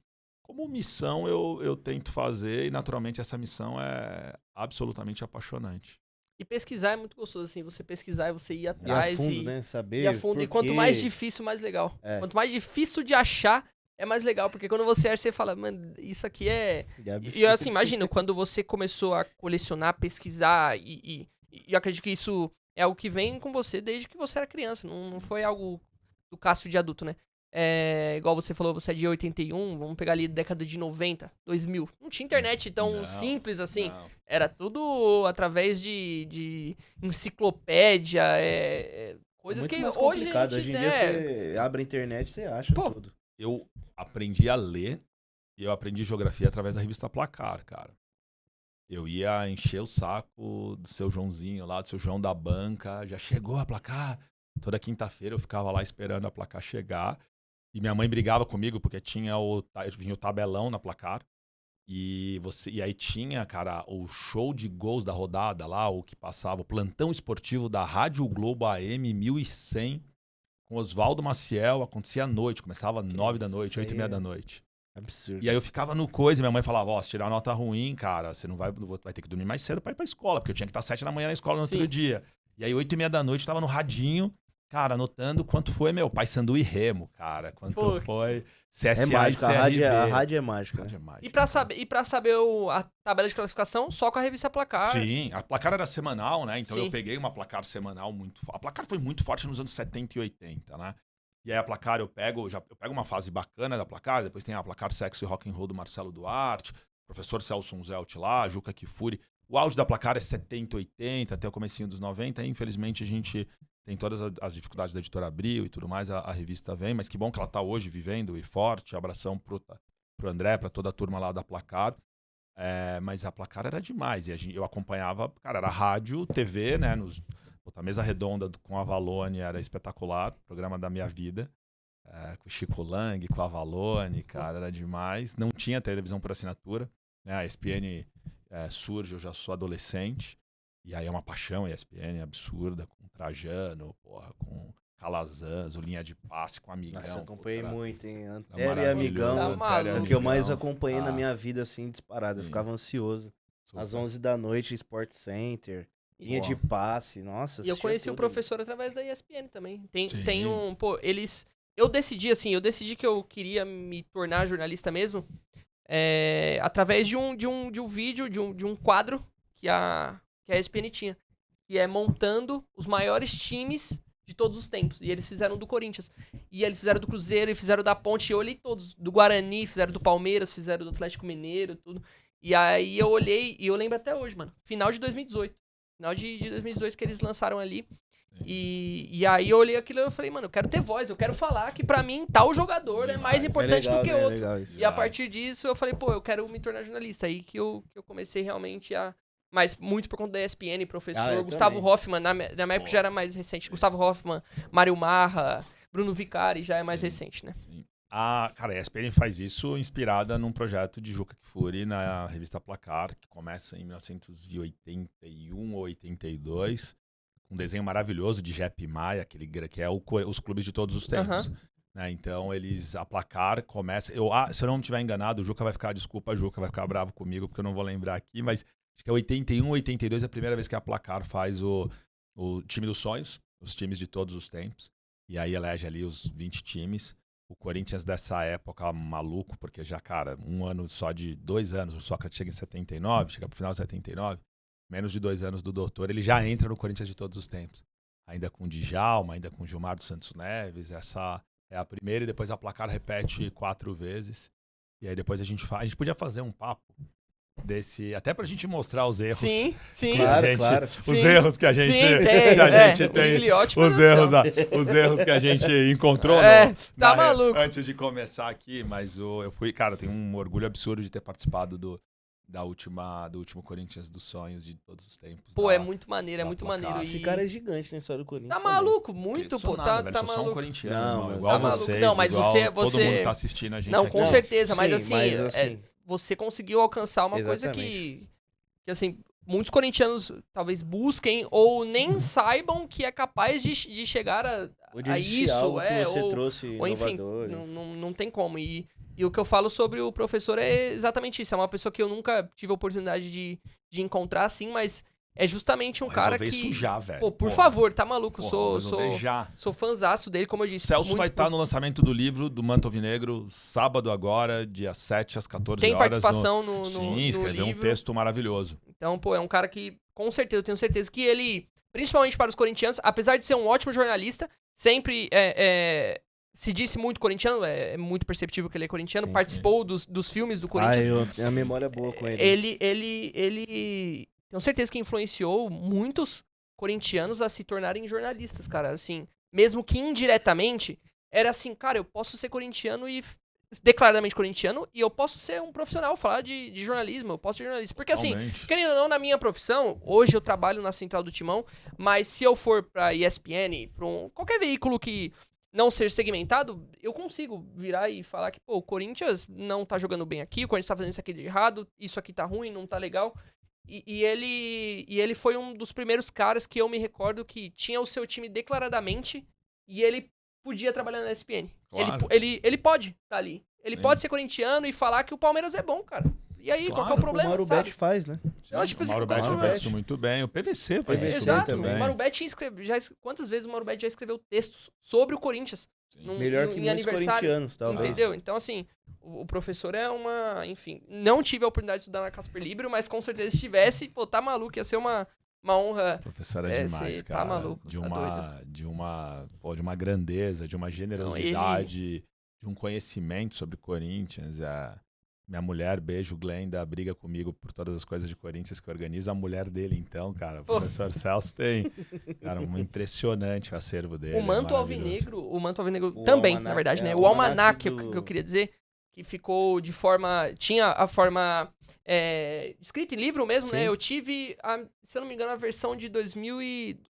[SPEAKER 3] como missão, eu tento fazer. E, naturalmente, essa missão é absolutamente apaixonante.
[SPEAKER 1] E pesquisar é muito gostoso, assim. Você pesquisar e você ir atrás.
[SPEAKER 2] Ir a fundo, né? Saber.
[SPEAKER 1] Ir a fundo. E quanto mais difícil, mais legal. Quanto mais difícil de achar, é mais legal. Porque quando você acha, você fala, mano, isso aqui é... E eu, assim, imagino, quando você começou a colecionar, pesquisar, e eu acredito que isso é algo que vem com você desde que você era criança. Não foi algo do Cássio de adulto, né? igual você falou, você é de 81, vamos pegar ali década de 90, 2000. Não tinha internet tão simples assim. Não. Era tudo através de enciclopédia, coisas que hoje a gente...
[SPEAKER 2] Hoje em dia você abre a internet e você acha tudo.
[SPEAKER 3] Eu aprendi a ler e eu aprendi geografia através da revista Placar, cara. Eu ia encher o saco do seu Joãozinho lá, do seu João da banca. Já chegou a Placar? Toda quinta-feira eu ficava lá esperando a Placar chegar. E minha mãe brigava comigo porque vinha o tabelão na Placar. E aí tinha, cara, o show de gols da rodada lá, o que passava, o plantão esportivo da Rádio Globo AM 1100, com Oswaldo Maciel, acontecia à noite, começava 9 da noite, 8h30 da noite.
[SPEAKER 2] Absurdo.
[SPEAKER 3] E aí eu ficava no coisa e minha mãe falava, se tirar nota ruim, cara, você não vai ter que dormir mais cedo pra ir pra escola, porque eu tinha que estar 7 da manhã na escola no outro dia. E aí 8h30 da noite eu tava no radinho, cara, anotando quanto foi meu Paysandu e Remo, cara, quanto foi CSA
[SPEAKER 2] mágica,
[SPEAKER 3] e CRB.
[SPEAKER 2] A rádio é mágica.
[SPEAKER 1] E pra saber a tabela de classificação, só com a revista Placar.
[SPEAKER 3] Sim, a Placar era semanal, né? Então eu peguei uma Placar semanal muito forte. A Placar foi muito forte nos anos 70 e 80, né? E aí a Placar eu pego uma fase bacana da Placar, depois tem a Placar Sexo e Rock and Roll do Marcelo Duarte, professor Celso Zelt lá, Juca Kifuri. O auge da Placar é 70, 80, até o comecinho dos 90. E, infelizmente a gente tem todas as dificuldades da Editora Abril e tudo mais, a revista vem, mas que bom que ela tá hoje vivendo e forte. Abração pro André, pra toda a turma lá da Placar. Mas a Placar era demais. E eu acompanhava, cara, era rádio, TV, né? A mesa redonda com a Avalone era espetacular, programa da minha vida. Com o Chico Lang, com a Avalone, cara, era demais. Não tinha televisão por assinatura, né? A ESPN surge, eu já sou adolescente. E aí é uma paixão, a ESPN absurda, com Trajano, com Calazans, o Linha de Passe, com Amigão.
[SPEAKER 2] Nossa, acompanhei muito, hein? Antero e Amigão, o que eu mais acompanhei na minha vida, assim, disparado. Eu ficava ansioso. Às 11 da noite, Sport Center, Linha de Passe, nossa.
[SPEAKER 1] E eu conheci o professor através da ESPN também. Tem um, eu decidi que eu queria me tornar jornalista mesmo, através de um vídeo, de um quadro que a ESPN tinha, que é montando os maiores times de todos os tempos. E eles fizeram do Corinthians. E eles fizeram do Cruzeiro, e fizeram da Ponte. E eu olhei todos. Do Guarani, fizeram do Palmeiras, fizeram do Atlético Mineiro, tudo. E aí eu olhei, e eu lembro até hoje, mano. Final de 2018. Final de 2018 que eles lançaram ali. E aí eu olhei aquilo e eu falei, mano, eu quero ter voz, eu quero falar que pra mim tal jogador é mais importante do que outro. E a partir disso eu falei, eu quero me tornar jornalista. Aí que eu comecei realmente a... Mas muito por conta da ESPN, professor Gustavo Hoffmann, na minha época já era mais recente. Gustavo Hoffmann, Mário Marra, Bruno Vicari, já é mais recente, né?
[SPEAKER 3] Sim. Cara, a ESPN faz isso inspirada num projeto de Juca Kfouri na revista Placar, que começa em 1981 ou 82, com um desenho maravilhoso de Jeppe Maia, que é os clubes de todos os tempos. Né? Então, a Placar começa... se eu não estiver enganado, o Juca vai ficar bravo comigo, porque eu não vou lembrar aqui, mas acho que é 81, 82 é a primeira vez que a Placar faz o time dos sonhos, os times de todos os tempos, e aí elege ali os 20 times. O Corinthians dessa época, maluco, porque já, cara, 2 anos, o Sócrates chega em 79, chega pro final de 79, menos de 2 anos do doutor, ele já entra no Corinthians de todos os tempos. Ainda com o Djalma, ainda com o Gilmar dos Santos Neves, essa é a primeira, e depois a Placar repete 4 vezes. E aí depois a gente podia fazer um papo desse, até pra gente mostrar os erros.
[SPEAKER 1] Sim.
[SPEAKER 2] Claro.
[SPEAKER 3] Os erros que a gente tem. Os erros que a gente encontrou antes de começar aqui, mas eu fui, cara, eu tenho um orgulho absurdo de ter participado do último Corinthians dos sonhos de todos os tempos.
[SPEAKER 1] É muito maneiro, maneiro.
[SPEAKER 2] Esse cara é gigante na história do Corinthians.
[SPEAKER 1] Tá maluco, muito, pô. Tá maluco.
[SPEAKER 3] Só um corintiano, igual
[SPEAKER 1] tá
[SPEAKER 3] vocês,
[SPEAKER 1] não, mas
[SPEAKER 3] igual
[SPEAKER 1] todo
[SPEAKER 3] mundo que tá assistindo a gente.
[SPEAKER 1] Não,
[SPEAKER 3] aqui.
[SPEAKER 1] com certeza, mas
[SPEAKER 2] assim...
[SPEAKER 1] você conseguiu alcançar uma coisa que, assim, muitos corintianos talvez busquem ou nem saibam que é capaz de chegar a isso.
[SPEAKER 2] Que você trouxe
[SPEAKER 1] ou enfim, não tem como. E o que eu falo sobre o professor é exatamente isso. É uma pessoa que eu nunca tive a oportunidade de encontrar, assim, mas é justamente um cara que...
[SPEAKER 3] isso já, velho.
[SPEAKER 1] Pô, por favor, tá maluco? Sou fãzaço dele, como eu disse.
[SPEAKER 3] Celso vai estar no lançamento do livro do Manto Alvinegro, sábado agora, dia 7 às 14 horas.
[SPEAKER 1] Tem participação no
[SPEAKER 3] Sim, escreveu um texto maravilhoso.
[SPEAKER 1] Então, é um cara que, com certeza, eu tenho certeza que ele, principalmente para os corintianos, apesar de ser um ótimo jornalista, sempre se disse muito corintiano, é muito perceptível que ele é corintiano, participou dos filmes do Corinthians.
[SPEAKER 2] A memória é boa com ele.
[SPEAKER 1] Ele tenho certeza que influenciou muitos corintianos a se tornarem jornalistas, cara, assim, mesmo que indiretamente, era assim, cara, eu posso ser corintiano e declaradamente corintiano, e eu posso ser um profissional, falar de jornalismo, eu posso ser jornalista. Porque assim, querendo ou não, na minha profissão, hoje eu trabalho na Central do Timão, mas se eu for pra ESPN, pra qualquer veículo que não seja segmentado, eu consigo virar e falar que, pô, o Corinthians não tá jogando bem aqui, o Corinthians tá fazendo isso aqui de errado, isso aqui tá ruim, não tá legal. E ele foi um dos primeiros caras que eu me recordo que tinha o seu time declaradamente e ele podia trabalhar na ESPN. Claro. Ele pode tá ali. Ele pode ser corintiano e falar que o Palmeiras é bom, cara. E aí, qual que é o problema,
[SPEAKER 2] o Mauro Betti faz, né?
[SPEAKER 3] Eu acho que o Mauro Betti faz isso muito bem. O PVC faz isso
[SPEAKER 1] Exato.
[SPEAKER 3] muito bem.
[SPEAKER 1] O Mauro Betti quantas vezes o Mauro Betti já escreveu textos sobre o Corinthians?
[SPEAKER 2] Melhor que muitos corintianos, talvez.
[SPEAKER 1] Entendeu? Então, assim, o professor é enfim, não tive a oportunidade de estudar na Casper Libero, mas com certeza se tivesse, pô, tá maluco, ia ser uma honra.
[SPEAKER 3] Professor é demais, cara.
[SPEAKER 1] Tá maluco,
[SPEAKER 3] de uma grandeza, de uma generosidade, de um conhecimento sobre Corinthians. Minha mulher, beijo, Glenda, briga comigo por todas as coisas de Corinthians que eu organizo. A mulher dele, então, cara, o professor Celso tem, cara, um impressionante o acervo dele.
[SPEAKER 1] O Manto Alvinegro também, Almanac, na verdade, né? O Almanac, que eu queria dizer, que ficou de forma... Tinha a forma escrita em livro mesmo, né? Eu tive, se eu não me engano, a versão de 2000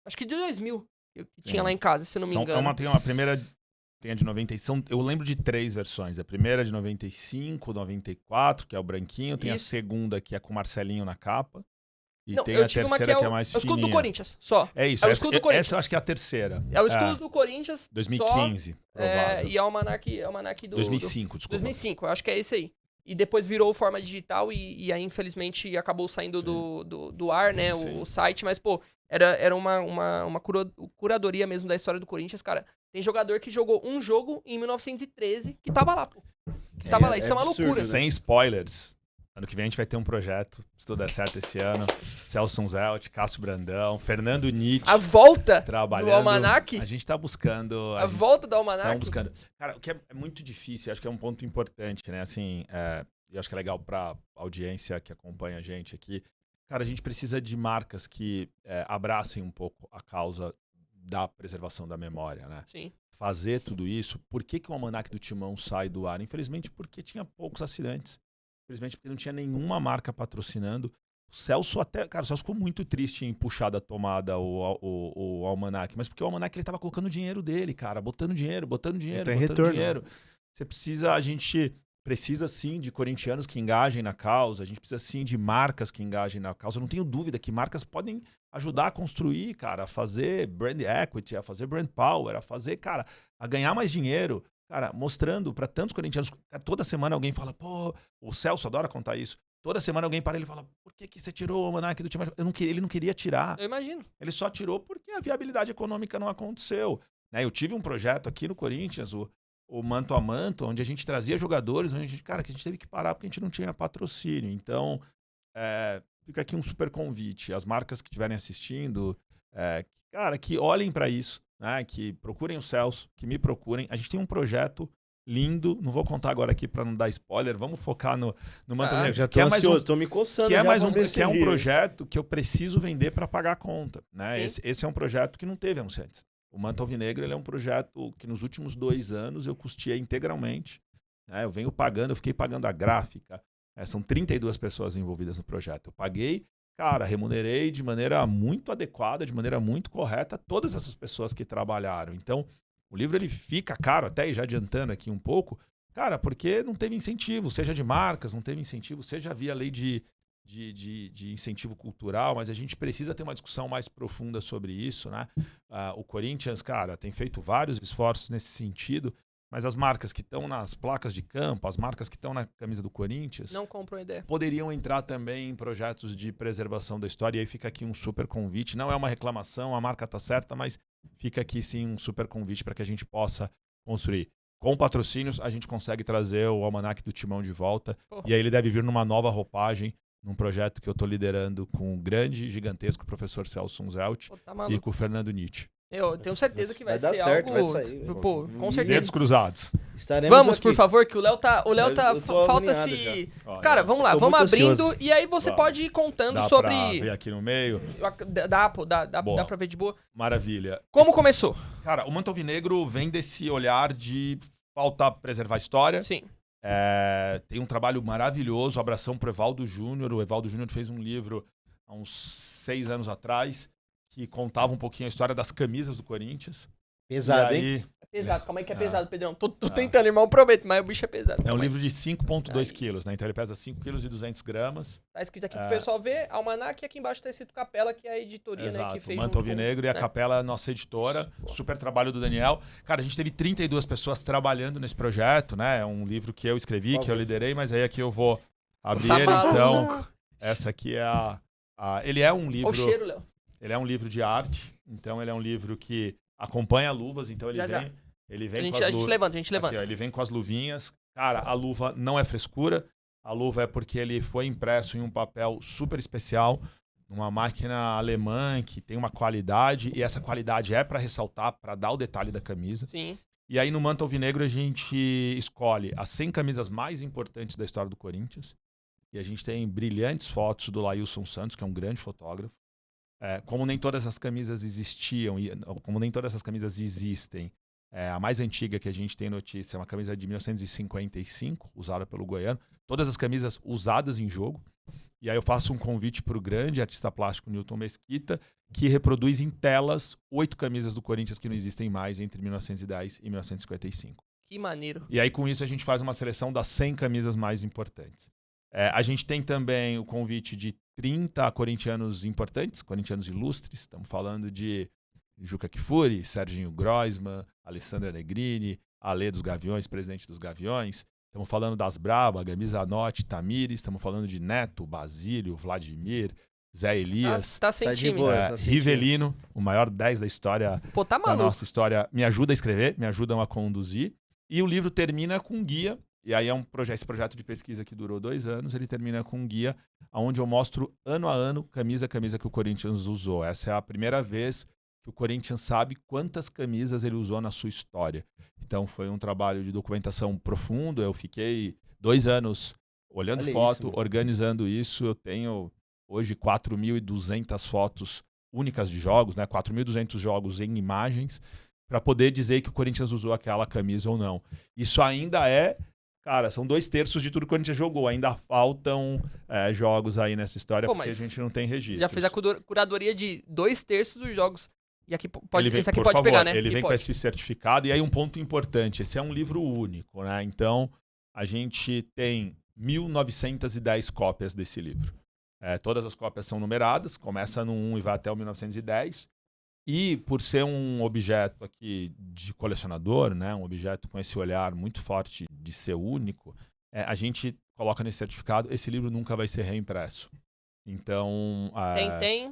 [SPEAKER 1] acho que de 2000, que tinha lá em casa, se eu não me engano.
[SPEAKER 3] Tem uma primeira... Tem a de 95, eu lembro de 3 versões. A primeira é de 95, 94, que é o branquinho. Tem a segunda, que é com o Marcelinho na capa. E tem a terceira, que é mais fininha.
[SPEAKER 1] É o escudo do Corinthians, só.
[SPEAKER 3] É isso.
[SPEAKER 1] É o escudo do Corinthians.
[SPEAKER 3] Essa eu acho que é a terceira.
[SPEAKER 1] É o escudo do Corinthians
[SPEAKER 3] 2015,
[SPEAKER 1] só,
[SPEAKER 3] provável.
[SPEAKER 1] E é o Almanac do...
[SPEAKER 3] 2005, desculpa.
[SPEAKER 1] 2005, eu acho que é esse aí. E depois virou forma digital e aí, infelizmente, acabou saindo do ar, né? O site. Mas, pô, era uma curadoria mesmo da história do Corinthians, cara. Tem jogador que jogou um jogo em 1913 que tava lá, pô. Que tava lá. Isso é uma loucura. Né?
[SPEAKER 3] Sem spoilers. Ano que vem a gente vai ter um projeto, se tudo der certo esse ano. Celso Zelt, Cássio Brandão, Fernando Nietzsche.
[SPEAKER 1] A volta
[SPEAKER 3] trabalhando.
[SPEAKER 1] Do Almanac?
[SPEAKER 3] A gente tá buscando...
[SPEAKER 1] A volta do Almanac?
[SPEAKER 3] Tá buscando. Cara, o que é muito difícil, acho que é um ponto importante, né? Assim, eu acho que é legal pra audiência que acompanha a gente aqui. Cara, a gente precisa de marcas que abracem um pouco a causa da preservação da memória, né?
[SPEAKER 1] Sim.
[SPEAKER 3] Fazer tudo isso. Por que o Almanac do Timão sai do ar? Infelizmente, porque tinha poucos assinantes. Infelizmente, porque não tinha nenhuma marca patrocinando. O Celso ficou muito triste em puxar da tomada o Almanac. Mas porque o Almanac, ele tava colocando dinheiro dele, cara. Botando dinheiro. A gente precisa, sim, de corintianos que engajem na causa. A gente precisa, sim, de marcas que engajem na causa. Eu não tenho dúvida que marcas podem ajudar a construir, cara, a fazer brand equity, a fazer brand power, a ganhar mais dinheiro, cara, mostrando para tantos corintianos. Toda semana alguém fala, pô, o Celso adora contar isso. Toda semana alguém para ele e fala, por que você tirou o Almanac do time? Ele não queria tirar.
[SPEAKER 1] Eu imagino.
[SPEAKER 3] Ele só tirou porque a viabilidade econômica não aconteceu. Né? Eu tive um projeto aqui no Corinthians, o Manto a Manto, onde a gente trazia jogadores, onde que a gente teve que parar porque a gente não tinha patrocínio. Então, fica aqui um super convite. As marcas que estiverem assistindo, que olhem para isso, né? Que procurem o Celso, que me procurem. A gente tem um projeto lindo, não vou contar agora aqui para não dar spoiler, vamos focar no Manto Negro.
[SPEAKER 2] Já tô ansioso, tô me coçando.
[SPEAKER 3] Que é um projeto que eu preciso vender para pagar a conta. Né? Esse é um projeto que não teve antes. O Manto Alvinegro, ele é um projeto que nos últimos 2 anos eu custeei integralmente. Né? Eu fiquei pagando a gráfica. São 32 pessoas envolvidas no projeto. Eu paguei, remunerei de maneira muito adequada, de maneira muito correta, todas essas pessoas que trabalharam. Então, o livro ele fica caro, até já adiantando aqui um pouco, porque não teve incentivo, seja de marcas, não teve incentivo, seja via lei de incentivo cultural, mas a gente precisa ter uma discussão mais profunda sobre isso, né? O Corinthians, tem feito vários esforços nesse sentido, mas as marcas que estão nas placas de campo, as marcas que estão na camisa do Corinthians...
[SPEAKER 1] Não compram ideia.
[SPEAKER 3] Poderiam entrar também em projetos de preservação da história. E aí fica aqui um super convite. Não é uma reclamação, a marca está certa, mas fica aqui sim um super convite para que a gente possa construir. Com patrocínios, a gente consegue trazer o Almanac do Timão de volta. Porra. E aí ele deve vir numa nova roupagem, num projeto que eu estou liderando com o grande, gigantesco professor Celso Zelt e com o Fernando Nietzsche.
[SPEAKER 1] Eu tenho certeza que vai ser
[SPEAKER 2] certo,
[SPEAKER 1] algo...
[SPEAKER 2] vai sair.
[SPEAKER 1] Pô, com certeza.
[SPEAKER 3] Dedos cruzados.
[SPEAKER 1] Vamos, aqui. Por favor, que o Léo tá falta se... Cara, vamos lá, vamos abrindo e aí você pode ir contando sobre...
[SPEAKER 3] Dá pra ver aqui no meio?
[SPEAKER 1] Dá pra ver de boa.
[SPEAKER 3] Maravilha.
[SPEAKER 1] Como começou?
[SPEAKER 3] Cara, o Manto Alvinegro vem desse olhar de falta preservar a história.
[SPEAKER 1] Sim.
[SPEAKER 3] Tem um trabalho maravilhoso, abração pro Evaldo Júnior. O Evaldo Júnior fez um livro há uns 6 anos atrás que contava um pouquinho a história das camisas do Corinthians.
[SPEAKER 2] Pesado, hein?
[SPEAKER 1] É pesado. Calma aí que é pesado, Pedrão. Tô tentando, irmão, prometo, mas o bicho é pesado.
[SPEAKER 3] É um livro de 5,2 quilos, né? Então ele pesa 5 quilos e 200 gramas.
[SPEAKER 1] Tá escrito aqui pro pessoal ver, Almanac, e aqui embaixo tá escrito Capela, que é a editoria, né? Que fez
[SPEAKER 3] o Manto Alvinegro e a Capela, nossa editora. Super trabalho do Daniel. Cara, a gente teve 32 pessoas trabalhando nesse projeto, né? É um livro que eu escrevi, que eu liderei, mas aí aqui eu vou abrir ele, então. Essa aqui é ele é um livro...
[SPEAKER 1] Olha o cheiro, Léo.
[SPEAKER 3] Ele é um livro de arte, então ele é um livro que acompanha luvas, então ele vem com as luvas.
[SPEAKER 1] A gente levanta.
[SPEAKER 3] Aqui, ó, ele vem com as luvinhas. Cara, a luva não é frescura, a luva é porque ele foi impresso em um papel super especial, numa máquina alemã que tem uma qualidade, e essa qualidade é para ressaltar, para dar o detalhe da camisa.
[SPEAKER 1] Sim.
[SPEAKER 3] E aí no Manto Alvinegro a gente escolhe as 100 camisas mais importantes da história do Corinthians, e a gente tem brilhantes fotos do Lailson Santos, que é um grande fotógrafo. Como nem todas as camisas existiam, como nem todas as camisas existem, a mais antiga que a gente tem notícia é uma camisa de 1955, usada pelo Goiano. Todas as camisas usadas em jogo. E aí eu faço um convite para o grande artista plástico Newton Mesquita, que reproduz em telas 8 camisas do Corinthians que não existem mais entre 1910 e 1955.
[SPEAKER 1] Que maneiro.
[SPEAKER 3] E aí com isso a gente faz uma seleção das 100 camisas mais importantes. A gente tem também o convite de 30 corintianos importantes, corintianos ilustres. Estamos falando de Juca Kfouri, Serginho Groisman, Alessandra Negrini, Ale dos Gaviões, presidente dos Gaviões. Estamos falando das Braba, Gabi Zanotti, Tamires. Estamos falando de Neto, Basílio, Vladimir, Zé Elias.
[SPEAKER 1] Tá sem time.
[SPEAKER 3] Rivelino, o maior 10 da história, da nossa história. Me ajuda a escrever, me ajudam a conduzir. E o livro termina com um guia. E aí esse projeto de pesquisa que durou 2 anos, ele termina com um guia onde eu mostro ano a ano, camisa a camisa que o Corinthians usou. Essa é a primeira vez que o Corinthians sabe quantas camisas ele usou na sua história. Então foi um trabalho de documentação profundo, eu fiquei 2 anos olhando foto, organizando isso. Eu tenho hoje 4.200 fotos únicas de jogos, né? 4.200 jogos em imagens, para poder dizer que o Corinthians usou aquela camisa ou não. Isso ainda cara, são 2/3 de tudo que o Corinthians jogou. Ainda faltam jogos aí nessa história, porque a gente não tem registro.
[SPEAKER 1] Já fez a curadoria de 2/3 dos jogos. E aqui pode,
[SPEAKER 3] esse aqui pode pegar, né? Ele vem com esse certificado. E aí um ponto importante, esse é um livro único, né? Então, a gente tem 1.910 cópias desse livro. Todas as cópias são numeradas, começa no 1 e vai até o 1910. E por ser um objeto aqui de colecionador, né, um objeto com esse olhar muito forte de ser único, a gente coloca nesse certificado, esse livro nunca vai ser reimpresso. Então,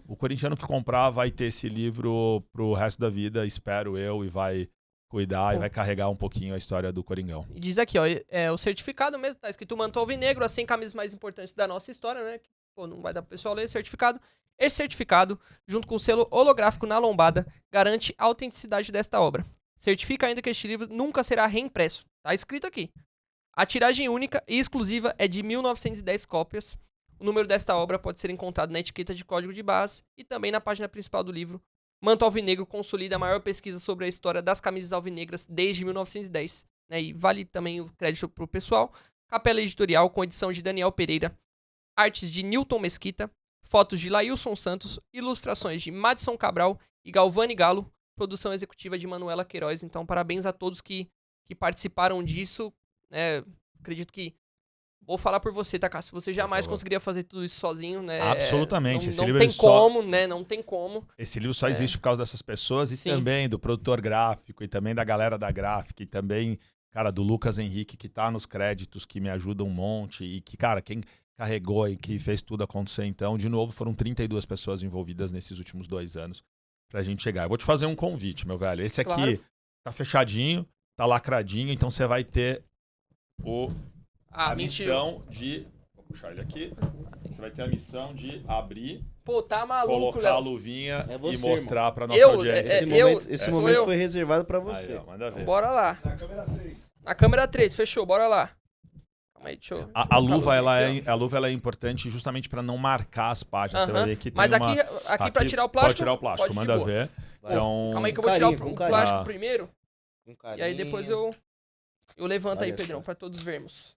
[SPEAKER 3] o corintiano que comprar vai ter esse livro pro resto da vida, espero eu, e vai cuidar e vai carregar um pouquinho a história do Coringão.
[SPEAKER 1] E diz aqui, ó, o certificado mesmo, tá escrito Manto Alvinegro, as 100 camisas mais importantes da nossa história, né? Pô, não vai dar pro pessoal ler certificado. Esse certificado, junto com o selo holográfico na lombada, garante a autenticidade desta obra. Certifica ainda que este livro nunca será reimpresso. Tá escrito aqui. A tiragem única e exclusiva é de 1.910 cópias. O número desta obra pode ser encontrado na etiqueta de código de barras e também na página principal do livro. Manto Alvinegro consolida a maior pesquisa sobre a história das camisas alvinegras desde 1910. Né? E vale também o crédito pro pessoal. Capela editorial com edição de Daniel Pereira. Artes de Newton Mesquita. Fotos de Lailson Santos, ilustrações de Madison Cabral e Galvani Galo, produção executiva de Manuela Queiroz. Então, parabéns a todos que participaram disso. Acredito que... Vou falar por você, tá, Cássio? Você jamais conseguiria fazer tudo isso sozinho, né?
[SPEAKER 3] Absolutamente.
[SPEAKER 1] Não tem como, né? Não tem como.
[SPEAKER 3] Esse livro só existe por causa dessas pessoas e também do produtor gráfico e também da galera da gráfica e também, cara, do Lucas Henrique, que tá nos créditos, que me ajuda um monte e que, cara, quem carregou e que fez tudo acontecer. Então, de novo, foram 32 pessoas envolvidas nesses últimos 2 anos pra gente chegar. Eu vou te fazer um convite, meu velho. Esse aqui tá fechadinho, tá lacradinho, então você vai ter a missão de... Vou puxar ele aqui. Você vai ter a missão de abrir
[SPEAKER 1] Pô, tá maluco,
[SPEAKER 3] colocar
[SPEAKER 1] Léo.
[SPEAKER 3] a luvinha
[SPEAKER 2] você,
[SPEAKER 3] e mostrar pra nossa audiência.
[SPEAKER 2] Esse momento foi reservado pra você.
[SPEAKER 3] Aí, ó, manda ver.
[SPEAKER 1] Então, bora lá.
[SPEAKER 3] Na câmera 3.
[SPEAKER 1] Na câmera 3, fechou, bora lá. Calma aí, deixa eu
[SPEAKER 3] A luva, ela é importante justamente pra não marcar as partes. Você vai ver que tem
[SPEAKER 1] Mas aqui pra tirar o plástico.
[SPEAKER 3] Pode tirar o plástico, manda ver.
[SPEAKER 1] Então, calma aí que eu vou tirar o plástico primeiro. E aí depois eu levanto aí, Pedrão, pra todos vermos.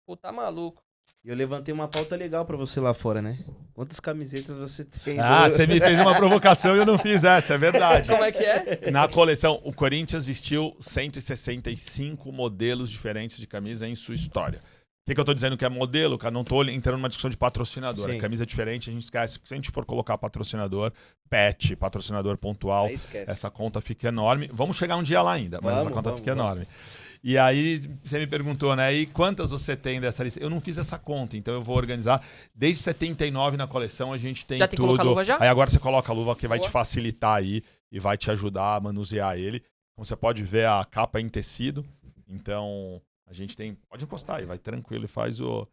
[SPEAKER 1] Pô, tá maluco.
[SPEAKER 2] E eu levantei uma pauta legal pra você lá fora, né? Quantas camisetas você tem?
[SPEAKER 3] Você me fez uma provocação e eu não fiz essa, é verdade.
[SPEAKER 1] Como é que é?
[SPEAKER 3] Na coleção, o Corinthians vestiu 165 modelos diferentes de camisa em sua história. O que eu tô dizendo que é modelo, cara? Não tô entrando numa discussão de patrocinador. Sim. A camisa é diferente, a gente esquece. Porque se a gente for colocar patrocinador, pet, patrocinador pontual, essa conta fica enorme. Vamos chegar um dia lá ainda, mas essa conta fica enorme. E aí, você me perguntou, né? E quantas você tem dessa lista? Eu não fiz essa conta, então eu vou organizar. Desde 79 na coleção, a gente tem tudo. Já tem que colocar a luva já? Aí agora você coloca a luva que vai te facilitar aí e vai te ajudar a manusear ele. Como você pode ver, a capa é em tecido. Então, a gente tem... Pode encostar aí, vai tranquilo e faz o...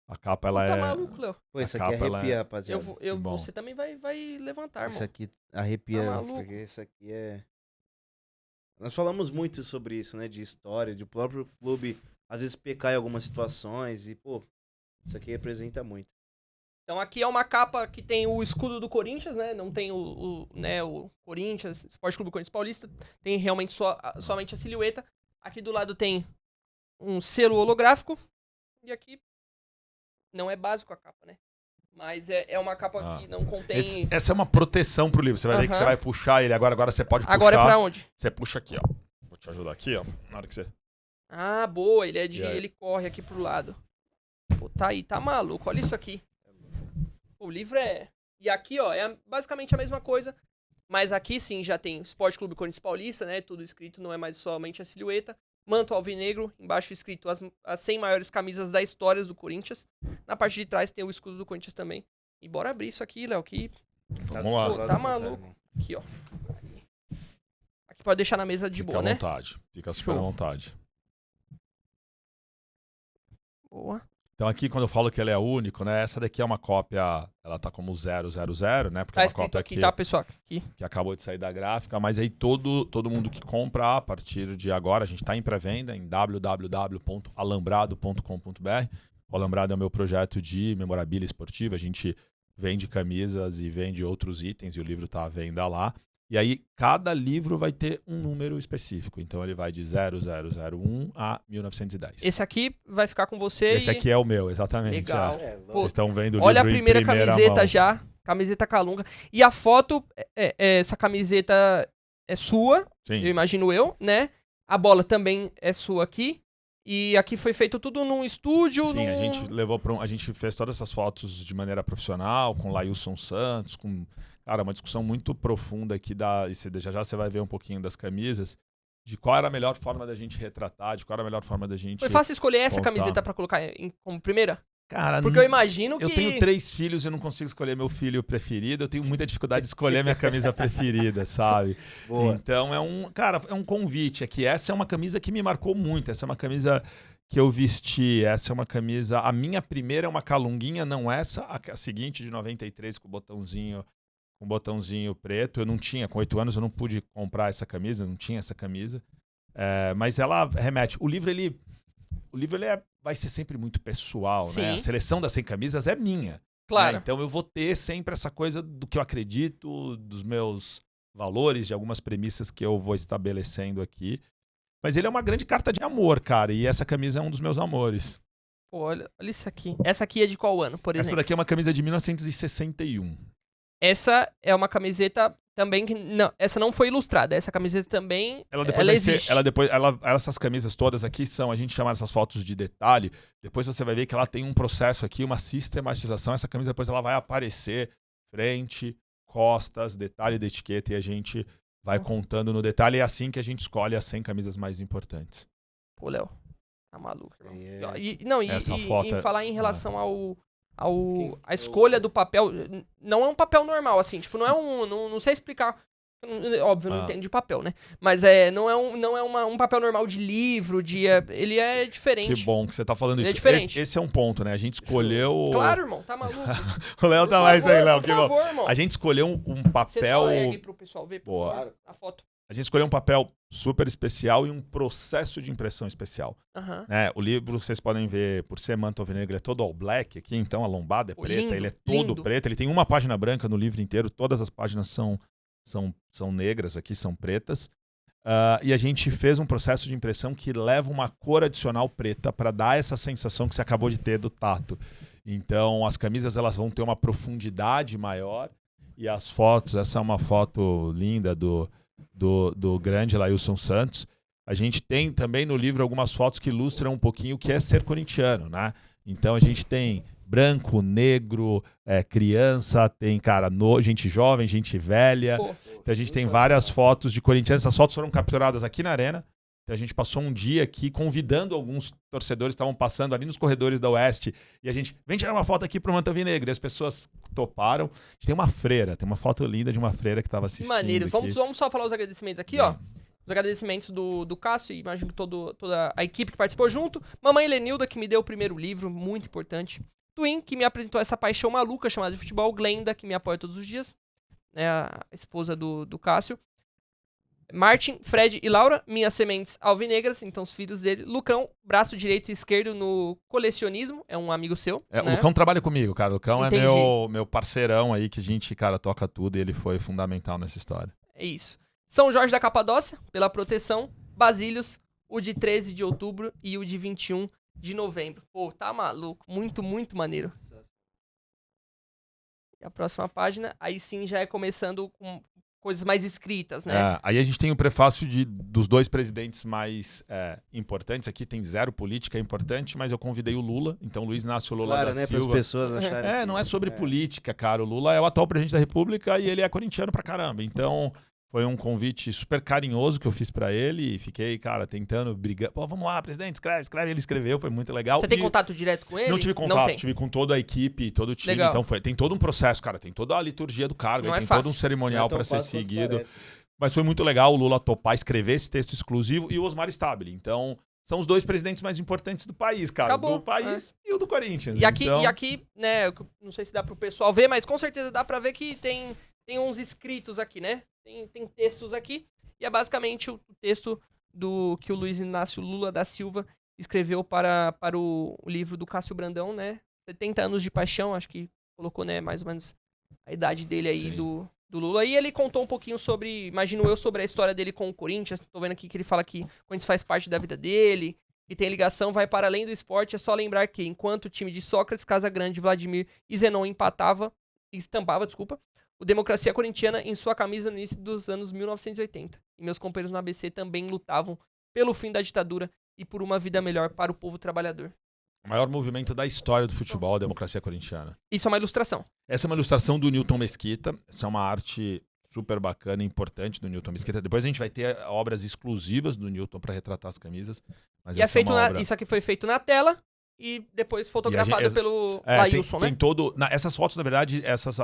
[SPEAKER 3] A capa, ela
[SPEAKER 1] tá maluco, Léo.
[SPEAKER 2] Pô, isso aqui arrepia, rapaziada.
[SPEAKER 1] Você também vai levantar, irmão.
[SPEAKER 2] Isso aqui arrepia,
[SPEAKER 1] tá maluco.
[SPEAKER 2] Porque isso aqui é... Nós falamos muito sobre isso, né? De história, de próprio clube, às vezes pecar em algumas situações e, pô, isso aqui representa muito.
[SPEAKER 1] Então aqui é uma capa que tem o escudo do Corinthians, né? Não tem o Corinthians, Esporte Clube Corinthians Paulista. Tem realmente somente a silhueta. Aqui do lado tem um selo holográfico. E aqui não é básico a capa, né? Mas é uma capa que não contém...
[SPEAKER 3] Essa é uma proteção pro livro. Você vai ver que você vai puxar ele. Agora você pode puxar.
[SPEAKER 1] Agora é pra onde?
[SPEAKER 3] Você puxa aqui, ó. Vou te ajudar aqui, ó. Na hora que você...
[SPEAKER 1] Ah, boa. Ele corre aqui pro lado. Pô, tá aí. Tá maluco. Olha isso aqui. O livro é... E aqui, ó, é basicamente a mesma coisa. Mas aqui, sim, já tem Esporte Clube Corinthians Paulista, né? Tudo escrito, não é mais somente a silhueta. Manto alvinegro, embaixo escrito as 100 maiores camisas da história do Corinthians. Na parte de trás tem o escudo do Corinthians também. E bora abrir isso aqui, Léo, que...
[SPEAKER 3] Vamos lá.
[SPEAKER 1] Pô, tá maluco. Aqui, ó. Aqui pode deixar na mesa de boa, né?
[SPEAKER 3] Fica à vontade. Fica super à vontade.
[SPEAKER 1] Boa.
[SPEAKER 3] Então aqui, quando eu falo que ele é único, né? Essa daqui é uma cópia, ela tá como 000, né? Porque
[SPEAKER 1] tá
[SPEAKER 3] é uma
[SPEAKER 1] escrito
[SPEAKER 3] cópia
[SPEAKER 1] aqui, tá, pessoal? Aqui.
[SPEAKER 3] Que acabou de sair da gráfica, mas aí todo mundo que compra a partir de agora, a gente tá em pré-venda em www.alambrado.com.br. O Alambrado é o meu projeto de memorabilia esportiva, a gente vende camisas e vende outros itens e o livro tá à venda lá. E aí, cada livro vai ter um número específico. Então, ele vai de 0001 a 1910.
[SPEAKER 1] Esse aqui vai ficar com você.
[SPEAKER 3] Esse aqui é o meu, exatamente.
[SPEAKER 1] Legal.
[SPEAKER 3] Vocês estão vendo o livro
[SPEAKER 1] olha a primeira camiseta
[SPEAKER 3] mão.
[SPEAKER 1] já. Camiseta Calunga. E a foto, essa camiseta é sua. Sim. Eu imagino eu, né? A bola também é sua aqui. E aqui foi feito tudo num estúdio.
[SPEAKER 3] Sim, a gente levou a gente fez todas essas fotos de maneira profissional, com Lailson Santos, com... Cara, uma discussão muito profunda aqui, já você vai ver um pouquinho das camisas, de qual era a melhor forma da gente retratar, de qual era a melhor forma da gente...
[SPEAKER 1] Foi fácil escolher essa camiseta pra colocar como primeira?
[SPEAKER 3] Cara,
[SPEAKER 1] porque eu imagino que...
[SPEAKER 3] Eu tenho 3 filhos e eu não consigo escolher meu filho preferido, eu tenho muita dificuldade de escolher minha camisa preferida, sabe? Boa. Então é um convite aqui. Essa é uma camisa que me marcou muito, essa é uma camisa... que eu vesti, essa é uma camisa... A minha primeira é uma calunguinha, não essa, a seguinte de 93 com um botãozinho preto. Eu não tinha, com 8 anos eu não pude comprar essa camisa, não tinha essa camisa. Mas ela remete... O livro vai ser sempre muito pessoal, sim, né? A seleção das 100 camisas é minha.
[SPEAKER 1] Claro.
[SPEAKER 3] Né? Então eu vou ter sempre essa coisa do que eu acredito, dos meus valores, de algumas premissas que eu vou estabelecendo aqui. Mas ele é uma grande carta de amor, cara. E essa camisa é um dos meus amores.
[SPEAKER 1] Pô, olha isso aqui. Essa aqui é de qual ano, por exemplo?
[SPEAKER 3] Essa daqui é uma camisa de 1961.
[SPEAKER 1] Essa é uma camiseta também que... Não, essa não foi ilustrada. Essa camiseta também... Ela existe.
[SPEAKER 3] Essas camisas todas aqui são... A gente chama essas fotos de detalhe. Depois você vai ver que ela tem um processo aqui, uma sistematização. Essa camisa depois ela vai aparecer frente, costas, detalhe da etiqueta. E a gente vai contando no detalhe. E é assim que a gente escolhe as 100 camisas mais importantes.
[SPEAKER 1] Pô, Léo. Tá maluco. E falar em relação a escolha do papel, não é um papel normal, assim, tipo, não é não sei explicar Óbvio, não entendo de papel, né? Mas não é um papel normal de livro, ele é diferente.
[SPEAKER 3] Que bom que você tá falando isso.
[SPEAKER 1] É diferente.
[SPEAKER 3] Esse é um ponto, né? A gente escolheu...
[SPEAKER 1] Claro, irmão, tá maluco?
[SPEAKER 3] O Léo tá mais aí, Léo, que bom.
[SPEAKER 1] Irmão.
[SPEAKER 3] A gente escolheu um papel...
[SPEAKER 1] Você só ergue pro pessoal ver, por favor, a foto.
[SPEAKER 3] A gente escolheu um papel super especial e um processo de impressão especial. Né? O livro, vocês podem ver, por ser manto alvinegro, é todo all black aqui, então a lombada é preta,
[SPEAKER 1] lindo,
[SPEAKER 3] ele é todo preto. Ele tem uma página branca no livro inteiro, todas as páginas são negras aqui, são pretas. E a gente fez um processo de impressão que leva uma cor adicional preta para dar essa sensação que você acabou de ter do tato. Então, as camisas elas vão ter uma profundidade maior e as fotos, essa é uma foto linda do grande Lailson Santos. A gente tem também no livro algumas fotos que ilustram um pouquinho o que é ser corintiano, né? Então a gente tem branco, negro, criança, tem gente jovem, gente velha. Então a gente tem várias fotos de corintianos. Essas fotos foram capturadas aqui na Arena. Então a gente passou um dia aqui convidando alguns torcedores que estavam passando ali nos corredores da Oeste. E a gente, vem tirar uma foto aqui pro Manto Alvinegro. E as pessoas toparam. A gente tem uma freira, tem uma foto linda de uma freira que estava assistindo.
[SPEAKER 1] Maneiro. Vamos só falar os agradecimentos aqui, ó. Os agradecimentos do Cássio, imagino toda a equipe que participou junto. Mamãe Lenilda, que me deu o primeiro livro, muito importante. Twin, que me apresentou essa paixão maluca chamada de futebol. Glenda, que me apoia todos os dias. É a esposa do Cássio. Martin, Fred e Laura, minhas sementes alvinegras, então os filhos dele. Lucão, braço direito e esquerdo no colecionismo, é um amigo seu. Né?
[SPEAKER 3] O Lucão trabalha comigo, cara. O Lucão é meu parceirão aí, que a gente, cara, toca tudo e ele foi fundamental nessa história.
[SPEAKER 1] É isso. São Jorge da Capadócia, pela proteção. Basílios, o de 13 de outubro e o de 21 de novembro. Pô, tá maluco. Muito, muito maneiro. E a próxima página, aí sim já é começando com coisas mais escritas, né?
[SPEAKER 3] Aí a gente tem o prefácio dos dois presidentes mais importantes. Aqui tem zero política, é importante, mas eu convidei o Lula. Então, Luiz Inácio Lula da Silva.
[SPEAKER 2] Para as pessoas acharem.
[SPEAKER 3] Não é sobre política, cara. O Lula é o atual presidente da República e ele é corintiano pra caramba. Então, foi um convite super carinhoso que eu fiz pra ele e fiquei, cara, tentando brigar. Pô, vamos lá, presidente, escreve. Ele escreveu, foi muito legal.
[SPEAKER 1] Você tem contato direto com ele?
[SPEAKER 3] Não tive contato, tive com toda a equipe, todo o time. Legal. Então tem todo um processo, cara, tem toda a liturgia do cargo, tem todo um cerimonial pra ser seguido. Mas foi muito legal o Lula topar, escrever esse texto exclusivo e o Osmar Stabile. Então, são os dois presidentes mais importantes do país, cara.
[SPEAKER 1] Acabou.
[SPEAKER 3] Do país e o do Corinthians.
[SPEAKER 1] E aqui, né, não sei se dá pro pessoal ver, mas com certeza dá pra ver que tem uns escritos aqui, né? Tem textos aqui, e é basicamente o texto que o Luiz Inácio Lula da Silva escreveu para o livro do Cássio Brandão, né? 70 anos de paixão, acho que colocou, né, mais ou menos a idade dele aí do Lula. E ele contou um pouquinho sobre a história dele com o Corinthians. Tô vendo aqui que ele fala que o Corinthians faz parte da vida dele, que tem ligação, vai para além do esporte. É só lembrar que, enquanto o time de Sócrates, Casagrande, Vladimir e Zenon estampava, o Democracia Corintiana em sua camisa no início dos anos 1980. E meus companheiros no ABC também lutavam pelo fim da ditadura e por uma vida melhor para o povo trabalhador.
[SPEAKER 3] O maior movimento da história do futebol, a Democracia Corintiana.
[SPEAKER 1] Isso é uma ilustração.
[SPEAKER 3] Essa é uma ilustração do Newton Mesquita. Essa é uma arte super bacana e importante do Newton Mesquita. Depois a gente vai ter obras exclusivas do Newton para retratar as camisas. Mas
[SPEAKER 1] e isso aqui foi feito na tela e depois fotografado pelo Lailson, né?
[SPEAKER 3] Tem essas fotos, na verdade, essas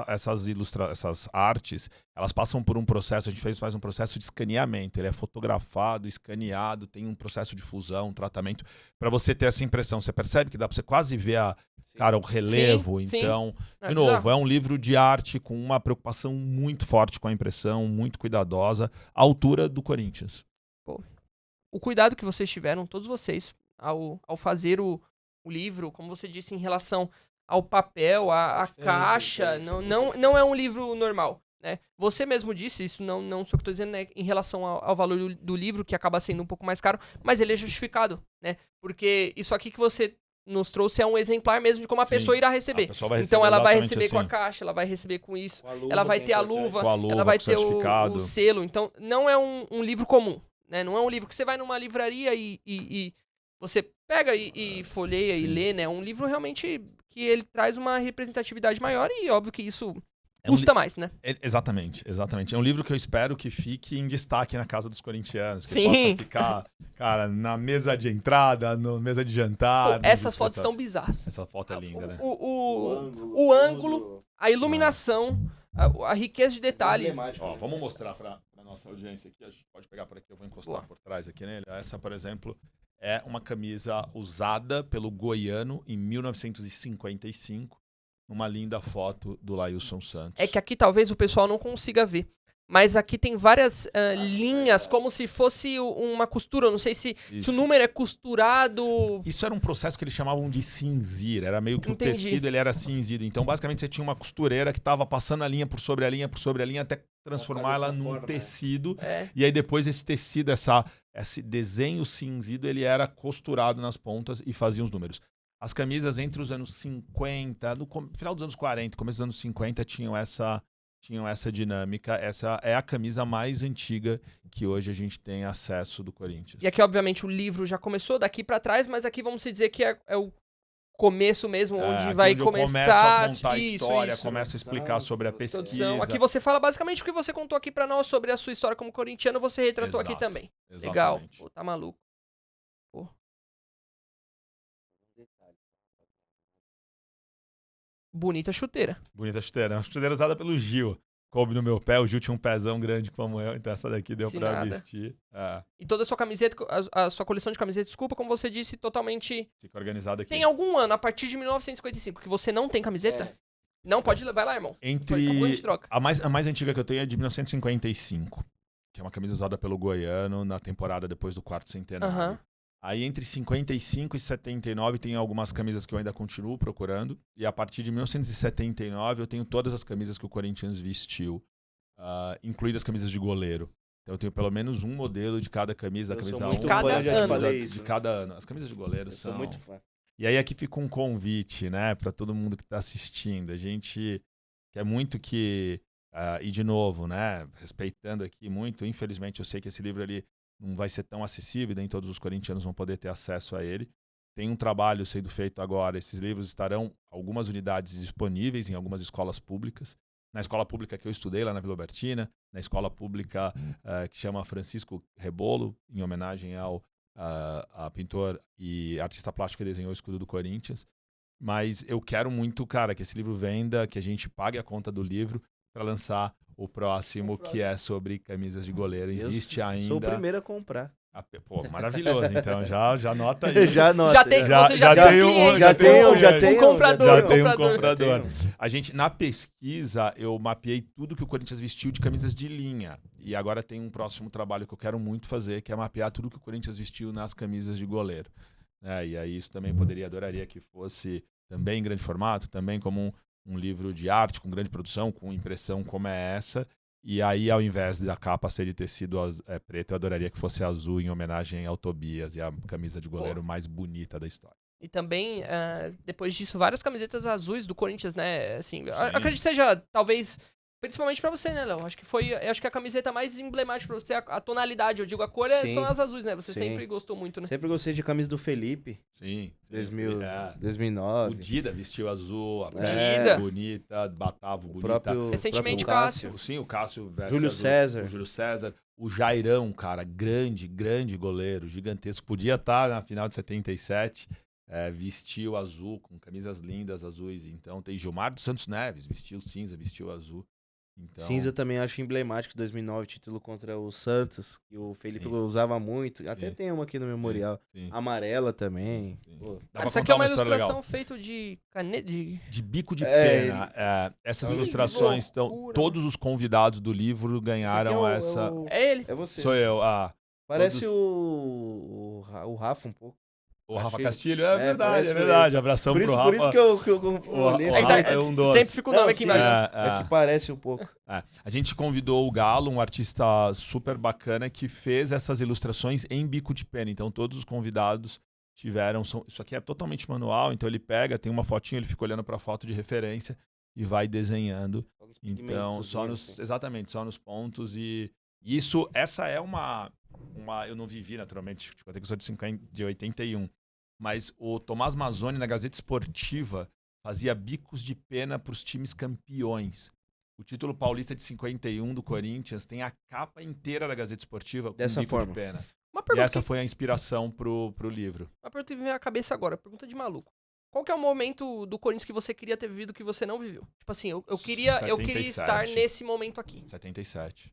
[SPEAKER 3] artes, elas passam por um processo, a gente faz um processo de escaneamento. Ele é fotografado, escaneado, tem um processo de fusão, um tratamento, para você ter essa impressão. Você percebe que dá para você quase ver o relevo. Então, de novo, é um livro de arte com uma preocupação muito forte com a impressão, muito cuidadosa, à altura do Corinthians.
[SPEAKER 1] Pô, o cuidado que vocês tiveram, todos vocês, ao fazer o livro, como você disse, em relação ao papel, à caixa, não é um livro normal, né? Você mesmo disse, isso não sou o que estou dizendo, né, em relação ao valor do livro, que acaba sendo um pouco mais caro, mas ele é justificado, né? Porque isso aqui que você nos trouxe é um exemplar mesmo de como a pessoa irá receber. Então ela vai receber com a caixa, ela vai receber com isso, ela vai ter a luva, ela vai ter o selo. Então não é um livro comum, né? Não é um livro que você vai numa livraria e você pega e folheia e lê, né? É um livro realmente que ele traz uma representatividade maior e óbvio que isso custa mais, né?
[SPEAKER 3] Exatamente. É um livro que eu espero que fique em destaque na casa dos corintianos. Que possa ficar, cara, na mesa de entrada, na mesa de jantar.
[SPEAKER 1] Pô, essas fotos estão bizarras.
[SPEAKER 3] Essa foto é linda, né?
[SPEAKER 1] O ângulo, a iluminação, A riqueza de detalhes.
[SPEAKER 3] Ó, vamos mostrar para nossa audiência aqui. A gente pode pegar por aqui, eu vou encostar por trás aqui nele. Essa, por exemplo, é uma camisa usada pelo Goiano em 1955, numa linda foto do Lailson Santos.
[SPEAKER 1] É que aqui talvez o pessoal não consiga ver. Mas aqui tem várias linhas, como se fosse uma costura. Eu não sei se o número é costurado.
[SPEAKER 3] Isso era um processo que eles chamavam de cinzir. Era meio que o tecido ele era cinzido. Então, basicamente, você tinha uma costureira que estava passando a linha por sobre a linha, até transformar ela num tecido. Né? E aí, depois, esse tecido, esse desenho cinzido, ele era costurado nas pontas e fazia os números. As camisas entre os anos 50, no final dos anos 40, começo dos anos 50, tinham essa dinâmica. Essa é a camisa mais antiga que hoje a gente tem acesso do Corinthians.
[SPEAKER 1] E aqui, obviamente, o livro já começou daqui para trás, mas aqui vamos dizer que é o começo mesmo, onde vai começar
[SPEAKER 3] a contar a história, começa a explicar sobre a pesquisa.
[SPEAKER 1] Aqui você fala basicamente o que você contou aqui para nós sobre a sua história como corintiano, você retratou aqui também. Exatamente. Legal. Pô, tá maluco. Pô. Bonita chuteira.
[SPEAKER 3] Bonita chuteira. Uma chuteira usada pelo Gil. Coube no meu pé. O Gil tinha um pezão grande como eu, então essa daqui deu pra vestir.
[SPEAKER 1] E toda a sua camiseta, a sua coleção de camisetas, desculpa, como você disse, totalmente...
[SPEAKER 3] Fica organizada aqui.
[SPEAKER 1] Tem algum ano, a partir de 1955, que você não tem camiseta? Não, pode levar. Vai lá, irmão.
[SPEAKER 3] A mais antiga que eu tenho é de 1955. Que é uma camisa usada pelo Goiano na temporada depois do quarto centenário. Aí entre 55 e 79 tem algumas camisas que eu ainda continuo procurando. E a partir de 1979 eu tenho todas as camisas que o Corinthians vestiu, incluídas as camisas de goleiro. Então eu tenho pelo menos um modelo de cada camisa, da camisa 1 de cada ano. As camisas de goleiro são muito fã. E aí aqui fica um convite, né, para todo mundo que está assistindo. A gente quer muito que, e de novo, né, respeitando aqui muito, infelizmente eu sei que esse livro ali não vai ser tão acessível, nem todos os corintianos vão poder ter acesso a ele. Tem um trabalho sendo feito agora, esses livros estarão algumas unidades disponíveis em algumas escolas públicas. Na escola pública que eu estudei, lá na Vila Albertina, na escola pública que chama Francisco Rebolo, em homenagem ao pintor e artista plástico que desenhou o escudo do Corinthians. Mas eu quero muito, cara, que esse livro venda, que a gente pague a conta do livro para lançar o próximo, que é sobre camisas de goleiro. Existe ainda.
[SPEAKER 2] Sou o primeiro a comprar.
[SPEAKER 3] Pô, maravilhoso. Então já anota aí.
[SPEAKER 2] Já anota.
[SPEAKER 1] Já tem um comprador.
[SPEAKER 3] A gente, na pesquisa, eu mapeei tudo que o Corinthians vestiu de camisas de linha. E agora tem um próximo trabalho que eu quero muito fazer, que é mapear tudo que o Corinthians vestiu nas camisas de goleiro. E aí isso também adoraria que fosse também em grande formato, também como um livro de arte, com grande produção, com impressão como é essa. E aí, ao invés da capa ser de tecido preto, eu adoraria que fosse azul, em homenagem ao Tobias e a camisa de goleiro mais bonita da história.
[SPEAKER 1] E também, depois disso, várias camisetas azuis do Corinthians, né? Assim, acredito que seja, talvez, principalmente pra você, né, Léo? Acho que a camiseta mais emblemática pra você, a tonalidade, eu digo, a cor são as azuis, né? Você sempre gostou muito, né?
[SPEAKER 2] Sempre gostei de camisa do Felipe.
[SPEAKER 3] Sim.
[SPEAKER 2] 2009.
[SPEAKER 3] O Dida vestiu azul, a
[SPEAKER 1] Dida.
[SPEAKER 3] bonita, Batavo, bonita.
[SPEAKER 1] Recentemente o Cássio.
[SPEAKER 3] Sim, o Cássio veste
[SPEAKER 2] Júlio
[SPEAKER 3] azul.
[SPEAKER 2] César.
[SPEAKER 3] O Júlio César. O Jairão, cara, grande goleiro, gigantesco. Podia estar na final de 77. Vestiu azul, com camisas lindas azuis. Então tem Gilmar dos Santos Neves, vestiu cinza, vestiu azul. Então...
[SPEAKER 2] Cinza também acho emblemático, 2009, título contra o Santos, que o Felipe usava muito. Até tem uma aqui no memorial. Sim. Amarela também.
[SPEAKER 1] Isso aqui é uma ilustração feita de caneta.
[SPEAKER 3] De bico de pena. Essas ilustrações estão. Todos os convidados do livro ganharam essa.
[SPEAKER 1] É ele?
[SPEAKER 2] É você.
[SPEAKER 3] Sou eu.
[SPEAKER 2] Parece o Rafa um pouco.
[SPEAKER 3] O Rafa Castilho, é verdade. Abração pro Rafa.
[SPEAKER 2] Por isso que eu
[SPEAKER 3] olhei. É um doce.
[SPEAKER 1] Sempre fica o nome aqui embaixo.
[SPEAKER 2] É que parece um pouco.
[SPEAKER 3] A gente convidou o Galo, um artista super bacana, que fez essas ilustrações em bico de pena. Então, todos os convidados tiveram... Isso aqui é totalmente manual, então ele pega, tem uma fotinha, ele fica olhando para a foto de referência e vai desenhando. Então, exatamente, só nos pontos. E isso, essa é uma... Eu não vivi, naturalmente, eu tenho que sou de 81. Mas o Tomás Mazzoni, na Gazeta Esportiva, fazia bicos de pena para os times campeões. O título paulista de 51 do Corinthians tem a capa inteira da Gazeta Esportiva com
[SPEAKER 2] dessa
[SPEAKER 3] bico
[SPEAKER 2] forma.
[SPEAKER 3] de pena. E essa foi a inspiração pro livro.
[SPEAKER 1] Uma pergunta que me veio à cabeça agora, pergunta de maluco. qual que é o momento do Corinthians que você queria ter vivido que você não viveu? Tipo assim, eu queria estar nesse momento aqui.
[SPEAKER 3] 77.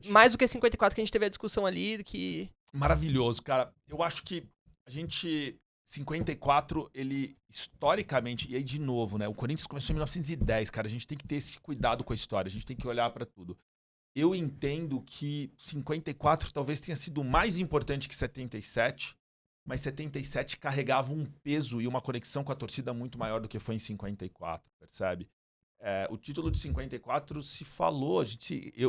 [SPEAKER 1] Mais do que 54, que a gente teve a discussão ali, que...
[SPEAKER 3] Maravilhoso, cara. Eu acho que a gente... 54, ele, historicamente... E aí, de novo, né? O Corinthians começou em 1910, cara. A gente tem que ter esse cuidado com a história. A gente tem que olhar pra tudo. Eu entendo que 54 talvez tenha sido mais importante que 77, mas 77 carregava um peso e uma conexão com a torcida muito maior do que foi em 54, percebe? O título de 54 se falou,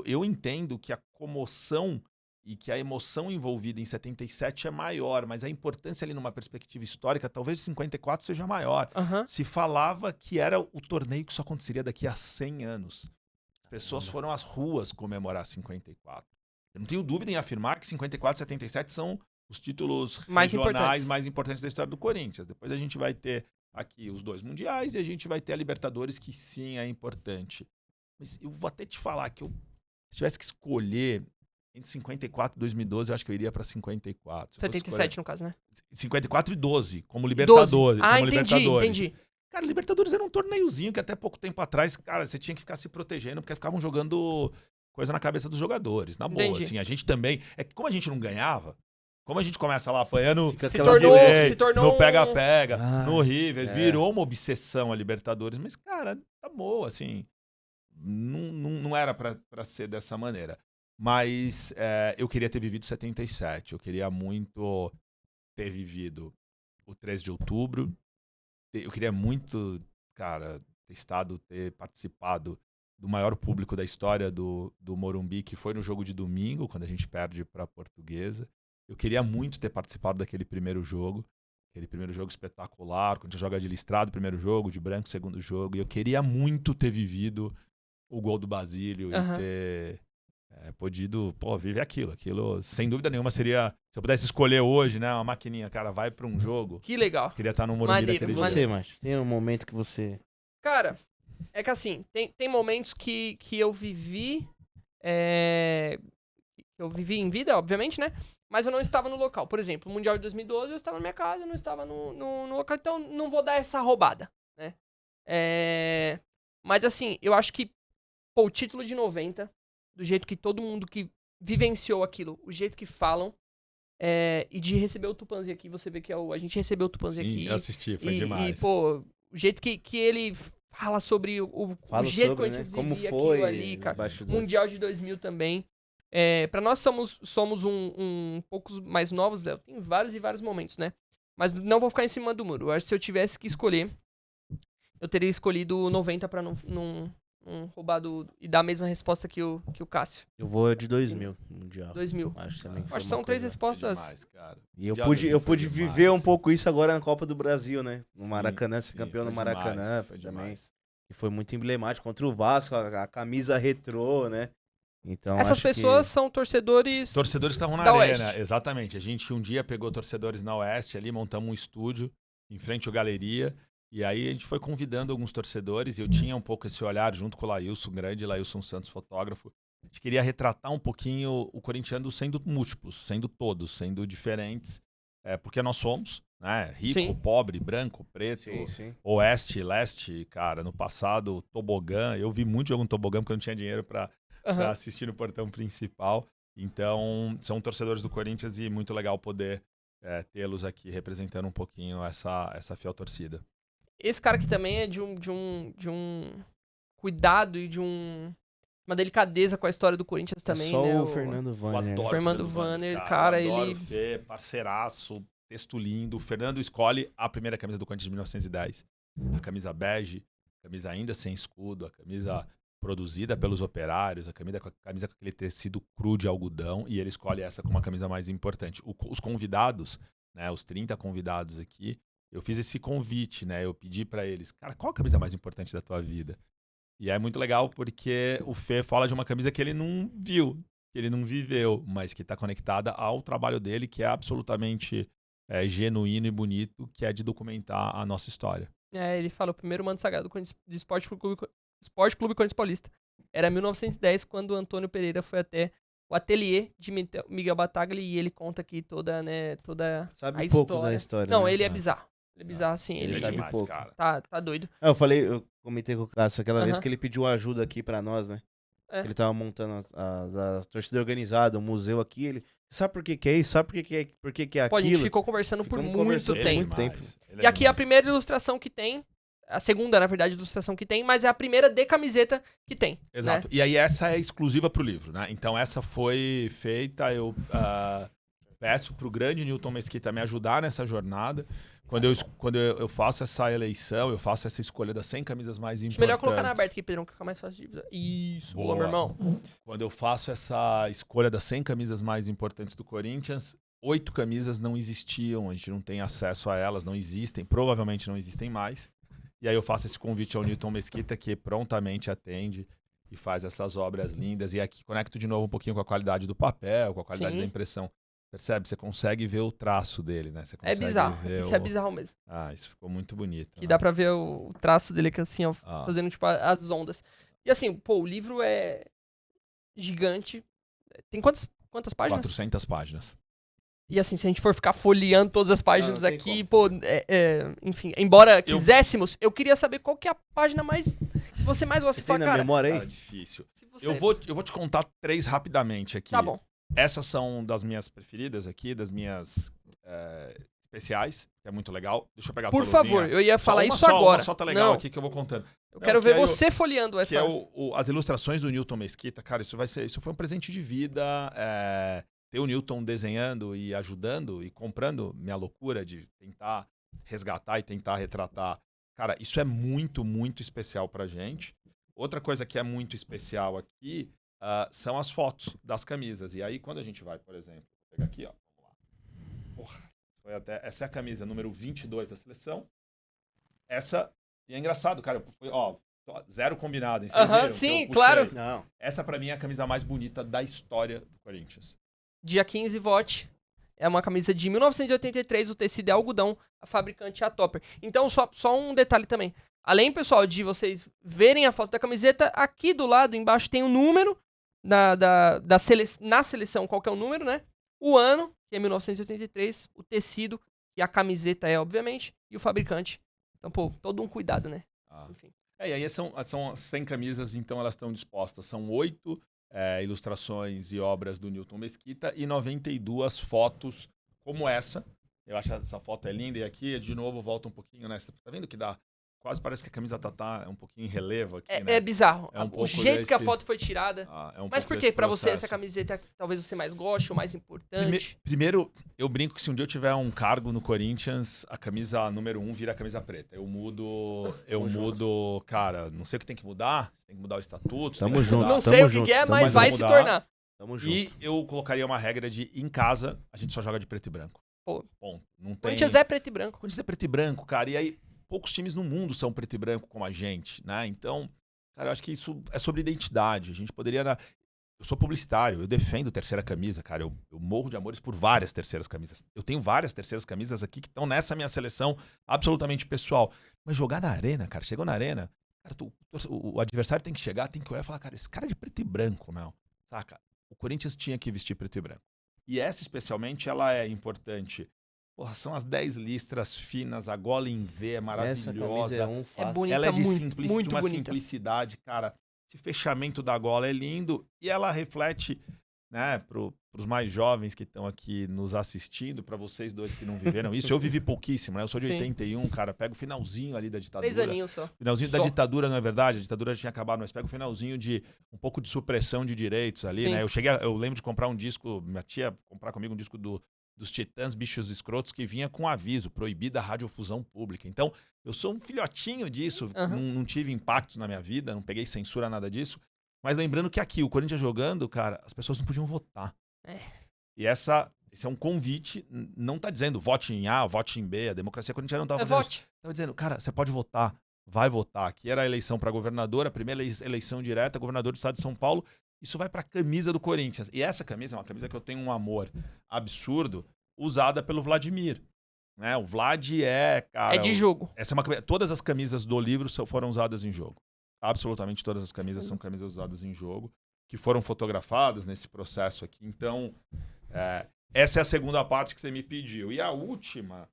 [SPEAKER 3] eu entendo que a comoção e que a emoção envolvida em 77 é maior, mas a importância ali numa perspectiva histórica, talvez 54 seja maior. Se falava que era o torneio que só aconteceria daqui a 100 anos. As pessoas foram às ruas comemorar 54. Eu não tenho dúvida em afirmar que 54 e 77 são os títulos regionais mais importantes da história do Corinthians. Depois a gente vai ter aqui os 2 mundiais e a gente vai ter a Libertadores, que sim é importante. Mas eu vou até te falar que se tivesse que escolher entre 54 e 2012, eu acho que eu iria para 54.
[SPEAKER 1] 77 no caso, né?
[SPEAKER 3] 54 e 12, como Libertadores.
[SPEAKER 1] Entendi.
[SPEAKER 3] Cara, Libertadores era um torneiozinho que até pouco tempo atrás, cara, você tinha que ficar se protegendo porque ficavam jogando coisa na cabeça dos jogadores. Na boa, assim, a gente também... É que como a gente não ganhava, como a gente começa lá apanhando
[SPEAKER 1] se tornou
[SPEAKER 3] no pega-pega, no River, virou uma obsessão a Libertadores, mas, cara, tá boa, assim, não era pra ser dessa maneira. Mas eu queria ter vivido 77, eu queria muito ter vivido o 3 de outubro, eu queria muito, cara, ter participado do maior público da história do Morumbi, que foi no jogo de domingo, quando a gente perde pra Portuguesa. Eu queria muito ter participado daquele primeiro jogo espetacular, quando a gente joga de listrado, primeiro jogo, de branco, segundo jogo. E eu queria muito ter vivido o gol do Basílio e ter podido, viver aquilo. Aquilo, sem dúvida nenhuma, seria... Se eu pudesse escolher hoje, né, uma maquininha, cara, vai pra um jogo.
[SPEAKER 1] Que legal.
[SPEAKER 3] Queria estar no Morumbi daquele jogo.
[SPEAKER 2] Você, Márcio, tem um momento que você...
[SPEAKER 1] Cara, é que assim, tem momentos que eu vivi... Eu vivi em vida, obviamente, né? Mas eu não estava no local. Por exemplo, o Mundial de 2012 eu estava na minha casa, eu não estava no local, então não vou dar essa roubada, né? Mas assim, eu acho que o título de 90, do jeito que todo mundo que vivenciou aquilo, o jeito que falam, e de receber o Tupanzinho aqui, você vê que a gente recebeu o Tupanzinho aqui.
[SPEAKER 3] Eu assisti, foi demais.
[SPEAKER 1] E, o jeito que ele fala sobre o jeito que a gente vivia aquilo ali, cara. Mundial de 2000 também. Pra nós somos um pouco mais novos, Léo. Tem vários e vários momentos, né? Mas não vou ficar em cima do muro. Eu acho que se eu tivesse que escolher, eu teria escolhido 90 pra não roubar e dar a mesma resposta que o Cássio.
[SPEAKER 2] Eu vou de 2000, Mundial.
[SPEAKER 1] 2000.
[SPEAKER 2] Acho também.
[SPEAKER 1] Acho que são 3 respostas.
[SPEAKER 3] Demais, cara.
[SPEAKER 2] E eu pude viver um pouco isso agora na Copa do Brasil, né? No Maracanã, ser campeão no Maracanã.
[SPEAKER 3] Foi
[SPEAKER 2] também.
[SPEAKER 3] demais.
[SPEAKER 2] E foi muito emblemático contra o Vasco, a camisa retrô, né? Então,
[SPEAKER 1] essas pessoas são torcedores...
[SPEAKER 3] Torcedores estavam na arena, Oeste. Exatamente. A gente um dia pegou torcedores na Oeste ali, montamos um estúdio em frente à galeria, e aí a gente foi convidando alguns torcedores, e eu tinha um pouco esse olhar junto com o Lailson, grande Lailson Santos, fotógrafo. A gente queria retratar um pouquinho o corintiano sendo múltiplos, sendo todos, sendo diferentes, porque nós somos, né? Rico, sim. Pobre, branco, preto, sim. Oeste, leste, cara. No passado, tobogã. Eu vi muito jogo no tobogã porque eu não tinha dinheiro pra assistir no portão principal. Então, são torcedores do Corinthians e muito legal poder tê-los aqui representando um pouquinho essa fiel torcida.
[SPEAKER 1] Esse cara aqui também é de um cuidado e de uma delicadeza com a história do Corinthians também,
[SPEAKER 2] só
[SPEAKER 1] né?
[SPEAKER 2] O Fernando Vanner.
[SPEAKER 1] O Fernando Vanner, cara,
[SPEAKER 3] eu adoro
[SPEAKER 1] ele...
[SPEAKER 3] Fê, parceiraço, texto lindo. O Fernando escolhe a primeira camisa do Corinthians de 1910. A camisa bege, camisa ainda sem escudo, a camisa produzida pelos operários, a camisa com aquele tecido cru de algodão, e ele escolhe essa como a camisa mais importante. Os convidados, né, os 30 convidados aqui, eu fiz esse convite, né, eu pedi pra eles, cara, qual a camisa mais importante da tua vida? E é muito legal porque o Fê fala de uma camisa que ele não viu, que ele não viveu, mas que está conectada ao trabalho dele, que é absolutamente genuíno e bonito, que é de documentar a nossa história.
[SPEAKER 1] Ele fala, o primeiro manto sagrado do Esporte Clube Corinthians Paulista. Era 1910, quando o Antônio Pereira foi até o ateliê de Miguel Battaglia, e ele conta aqui toda
[SPEAKER 2] Sabe
[SPEAKER 1] a
[SPEAKER 2] um pouco
[SPEAKER 1] história.
[SPEAKER 2] da história.
[SPEAKER 1] Não,
[SPEAKER 2] né?
[SPEAKER 1] ele é bizarro. Ele é bizarro, assim. Ele
[SPEAKER 3] sabe pouco. Cara.
[SPEAKER 1] Tá doido.
[SPEAKER 2] Eu comentei com o Cássio aquela vez que ele pediu ajuda aqui pra nós, né? Ele tava montando as torcidas organizadas, um museu aqui. Ele sabe por que é isso? Sabe por que é aquilo?
[SPEAKER 1] Pô, a gente ficou conversando por muito tempo. E aqui é a primeira ilustração que tem. A segunda, na verdade, ilustração que tem, mas é a primeira de camiseta que tem.
[SPEAKER 3] Exato.
[SPEAKER 1] Né?
[SPEAKER 3] E aí essa é exclusiva pro livro, né? Então essa foi feita, eu peço pro grande Newton Mesquita me ajudar nessa jornada. Quando eu faço essa eleição, eu faço essa escolha das 100 camisas mais importantes.
[SPEAKER 1] Melhor colocar na aberta aqui, Pedrão, que fica mais fácil de ver. Isso, boa, meu irmão.
[SPEAKER 3] Quando eu faço essa escolha das 100 camisas mais importantes do Corinthians, 8 camisas não existiam, a gente não tem acesso a elas, não existem, provavelmente não existem mais. E aí eu faço esse convite ao Newton Mesquita, que prontamente atende e faz essas obras lindas. E aqui conecto de novo um pouquinho com a qualidade do papel, com a qualidade da impressão. Percebe? Você consegue ver o traço dele, né? Você consegue
[SPEAKER 1] bizarro.
[SPEAKER 3] Ver
[SPEAKER 1] isso é bizarro mesmo.
[SPEAKER 3] Isso ficou muito bonito.
[SPEAKER 1] Que dá pra ver o traço dele aqui assim, ó, fazendo tipo as ondas. E assim, pô, o livro é gigante. Tem quantas páginas?
[SPEAKER 3] 400 páginas.
[SPEAKER 1] E assim, se a gente for ficar folheando todas as páginas aqui, pô, enfim, embora quiséssemos, eu queria saber qual que é a página que você mais gosta de falar, cara.
[SPEAKER 2] Memória aí?
[SPEAKER 3] É difícil. Eu vou te contar 3 rapidamente aqui.
[SPEAKER 1] Tá bom.
[SPEAKER 3] Essas são das minhas preferidas aqui, das minhas especiais, que é muito legal. Deixa eu pegar a
[SPEAKER 1] Por favor, eu ia falar isso agora.
[SPEAKER 3] Uma só tá legal aqui que eu vou contando.
[SPEAKER 1] Eu quero ver você folheando essa.
[SPEAKER 3] Que é as ilustrações do Newton Mesquita. Cara, isso foi um presente de vida. Ter o Newton desenhando e ajudando e comprando minha loucura de tentar resgatar e tentar retratar. Cara, isso é muito, muito especial pra gente. Outra coisa que é muito especial aqui são as fotos das camisas. E aí, quando a gente vai, por exemplo, vou pegar aqui, ó. Vamos lá. Essa é a camisa número 22 da seleção. E é engraçado, cara. Zero combinado. Vocês viram
[SPEAKER 1] sim, claro.
[SPEAKER 2] Não.
[SPEAKER 3] Essa, pra mim, é a camisa mais bonita da história do Corinthians.
[SPEAKER 1] Dia 15, vote. É uma camisa de 1983, o tecido é algodão, a fabricante é a Topper. Então, só um detalhe também. Além, pessoal, de vocês verem a foto da camiseta, aqui do lado, embaixo, tem o número na seleção, qual que é o número, né? O ano, que é 1983, o tecido, que a camiseta é, obviamente, e o fabricante. Então, pô, todo um cuidado, né? Enfim.
[SPEAKER 3] E aí são 100 camisas, então elas estão dispostas. São 8 ilustrações e obras do Newton Mesquita e 92 fotos como essa. Eu acho essa foto é linda. E aqui, de novo, volta um pouquinho, né? Você tá vendo que dá... Quase parece que a camisa tá um pouquinho em relevo aqui, né?
[SPEAKER 1] É bizarro.
[SPEAKER 3] O
[SPEAKER 1] jeito que a foto foi tirada. Mas por que pra você
[SPEAKER 3] processo.
[SPEAKER 1] essa camiseta talvez você mais goste ou mais importante?
[SPEAKER 3] Primeiro, eu brinco que se um dia eu tiver um cargo no Corinthians, a camisa número 1 vira a camisa preta. Eu mudo, cara, não sei o que tem que mudar. Tem que mudar o estatuto.
[SPEAKER 2] Tamo junto.
[SPEAKER 1] Não sei o que é, mas vai se tornar.
[SPEAKER 2] Tamo junto.
[SPEAKER 3] E eu colocaria uma regra de, em casa, a gente só joga de preto e branco.
[SPEAKER 1] Pô.
[SPEAKER 3] Ponto. Não tem...
[SPEAKER 1] Corinthians é preto e branco.
[SPEAKER 3] Corinthians é preto e branco, cara. E aí, poucos times no mundo são preto e branco como a gente, né? Então, cara, eu acho que isso é sobre identidade. A gente poderia... Eu sou publicitário, eu defendo terceira camisa, cara. Eu morro de amores por várias terceiras camisas. Eu tenho várias terceiras camisas aqui que estão nessa minha seleção absolutamente pessoal. Mas jogar na arena, cara, chegou na arena, cara, o adversário tem que chegar, tem que olhar e falar, cara, esse cara é de preto e branco, meu. Saca? O Corinthians tinha que vestir preto e branco. E essa, especialmente, ela é importante. Porra, são as 10 listras finas, a gola em V é maravilhosa.
[SPEAKER 2] Essa camisa
[SPEAKER 1] é bonita,
[SPEAKER 3] ela é de
[SPEAKER 1] muito
[SPEAKER 3] uma
[SPEAKER 1] bonita.
[SPEAKER 3] simplicidade, cara. Esse fechamento da gola é lindo e ela reflete, né, pros mais jovens que estão aqui nos assistindo, para vocês dois que não viveram isso. Eu vivi pouquíssimo, né? Eu sou de 81, cara. Pega o finalzinho ali da ditadura.
[SPEAKER 1] 3 aninhos só.
[SPEAKER 3] Finalzinho da ditadura, não é verdade? A ditadura já tinha acabado, mas pega o finalzinho de um pouco de supressão de direitos ali, né? Eu lembro de comprar um disco, minha tia comprar comigo um disco dos Titãs Bichos Escrotos, que vinha com aviso, proibida a radiofusão pública. Então, eu sou um filhotinho disso, não tive impactos na minha vida, não peguei censura, nada disso. Mas lembrando que aqui, o Corinthians jogando, cara, as pessoas não podiam votar. E esse é um convite, não tá dizendo vote em A, vote em B, a democracia corintiana não tava fazendo isso. Tava dizendo, cara, você pode votar, vai votar. Aqui era a eleição para governador, a primeira eleição direta, governador do estado de São Paulo. Isso vai para a camisa do Corinthians. E essa camisa é uma camisa que eu tenho um amor absurdo, usada pelo Vladimir. Né? O Vlad cara...
[SPEAKER 1] É de jogo.
[SPEAKER 3] Essa é uma, todas as camisas do livro foram usadas em jogo. Absolutamente todas as camisas são camisas usadas em jogo, que foram fotografadas nesse processo aqui. Então, essa é a segunda parte que você me pediu. E a última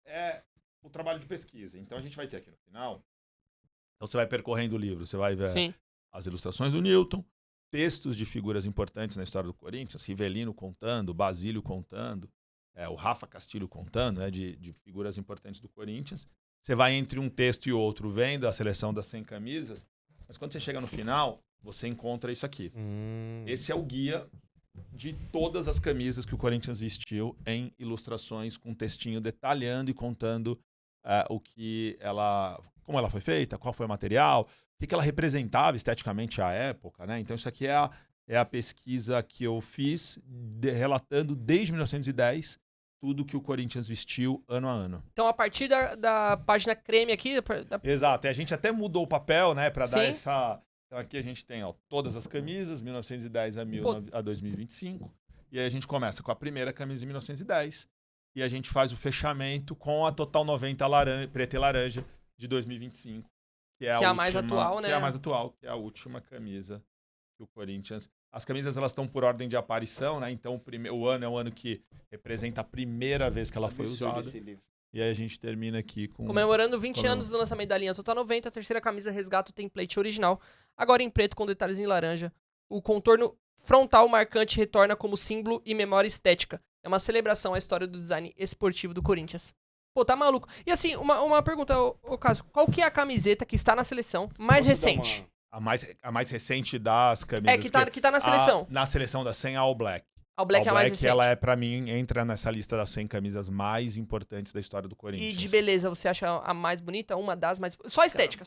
[SPEAKER 3] é o trabalho de pesquisa. Então a gente vai ter aqui no final. Então você vai percorrendo o livro, você vai ver as ilustrações do Newton, textos de figuras importantes na história do Corinthians, Rivelino contando, Basílio contando, o Rafa Castilho contando, né, de figuras importantes do Corinthians. Você vai entre um texto e outro vendo a seleção das 100 camisas, mas quando você chega no final, você encontra isso aqui. Esse é o guia de todas as camisas que o Corinthians vestiu em ilustrações com textinho detalhando e contando como ela foi feita, qual foi o material, o que ela representava esteticamente à época, né? Então isso aqui é a pesquisa que eu fiz relatando desde 1910 tudo que o Corinthians vestiu ano a ano.
[SPEAKER 1] Então, a partir da página creme aqui...
[SPEAKER 3] Exato, e a gente até mudou o papel, né, para dar essa... Então, aqui a gente tem todas as camisas, 1910 a 2025, e aí a gente começa com a primeira camisa de 1910, e a gente faz o fechamento com a Total 90 preta e laranja de 2025, que é a mais atual, né? Que é a mais atual, que é a última camisa que o Corinthians... As camisas, elas estão por ordem de aparição, né? Então, o ano é um ano que representa a primeira vez que ela foi usada. E aí a gente termina aqui com...
[SPEAKER 1] Comemorando 20 anos do lançamento da linha Total 90, a terceira camisa resgata o template original, agora em preto com detalhes em laranja. O contorno frontal marcante retorna como símbolo e memória estética. É uma celebração à história do design esportivo do Corinthians. Pô, tá maluco. E assim, uma pergunta, Cássio. Qual que é a camiseta que está na seleção mais recente?
[SPEAKER 3] A mais recente das camisas.
[SPEAKER 1] Que tá na seleção.
[SPEAKER 3] Na seleção da 100, a All Black.
[SPEAKER 1] All Black é a mais recente.
[SPEAKER 3] Ela pra mim, entra nessa lista das 100 camisas mais importantes da história do Corinthians.
[SPEAKER 1] E de beleza, você acha a mais bonita? Uma das mais... Só estética,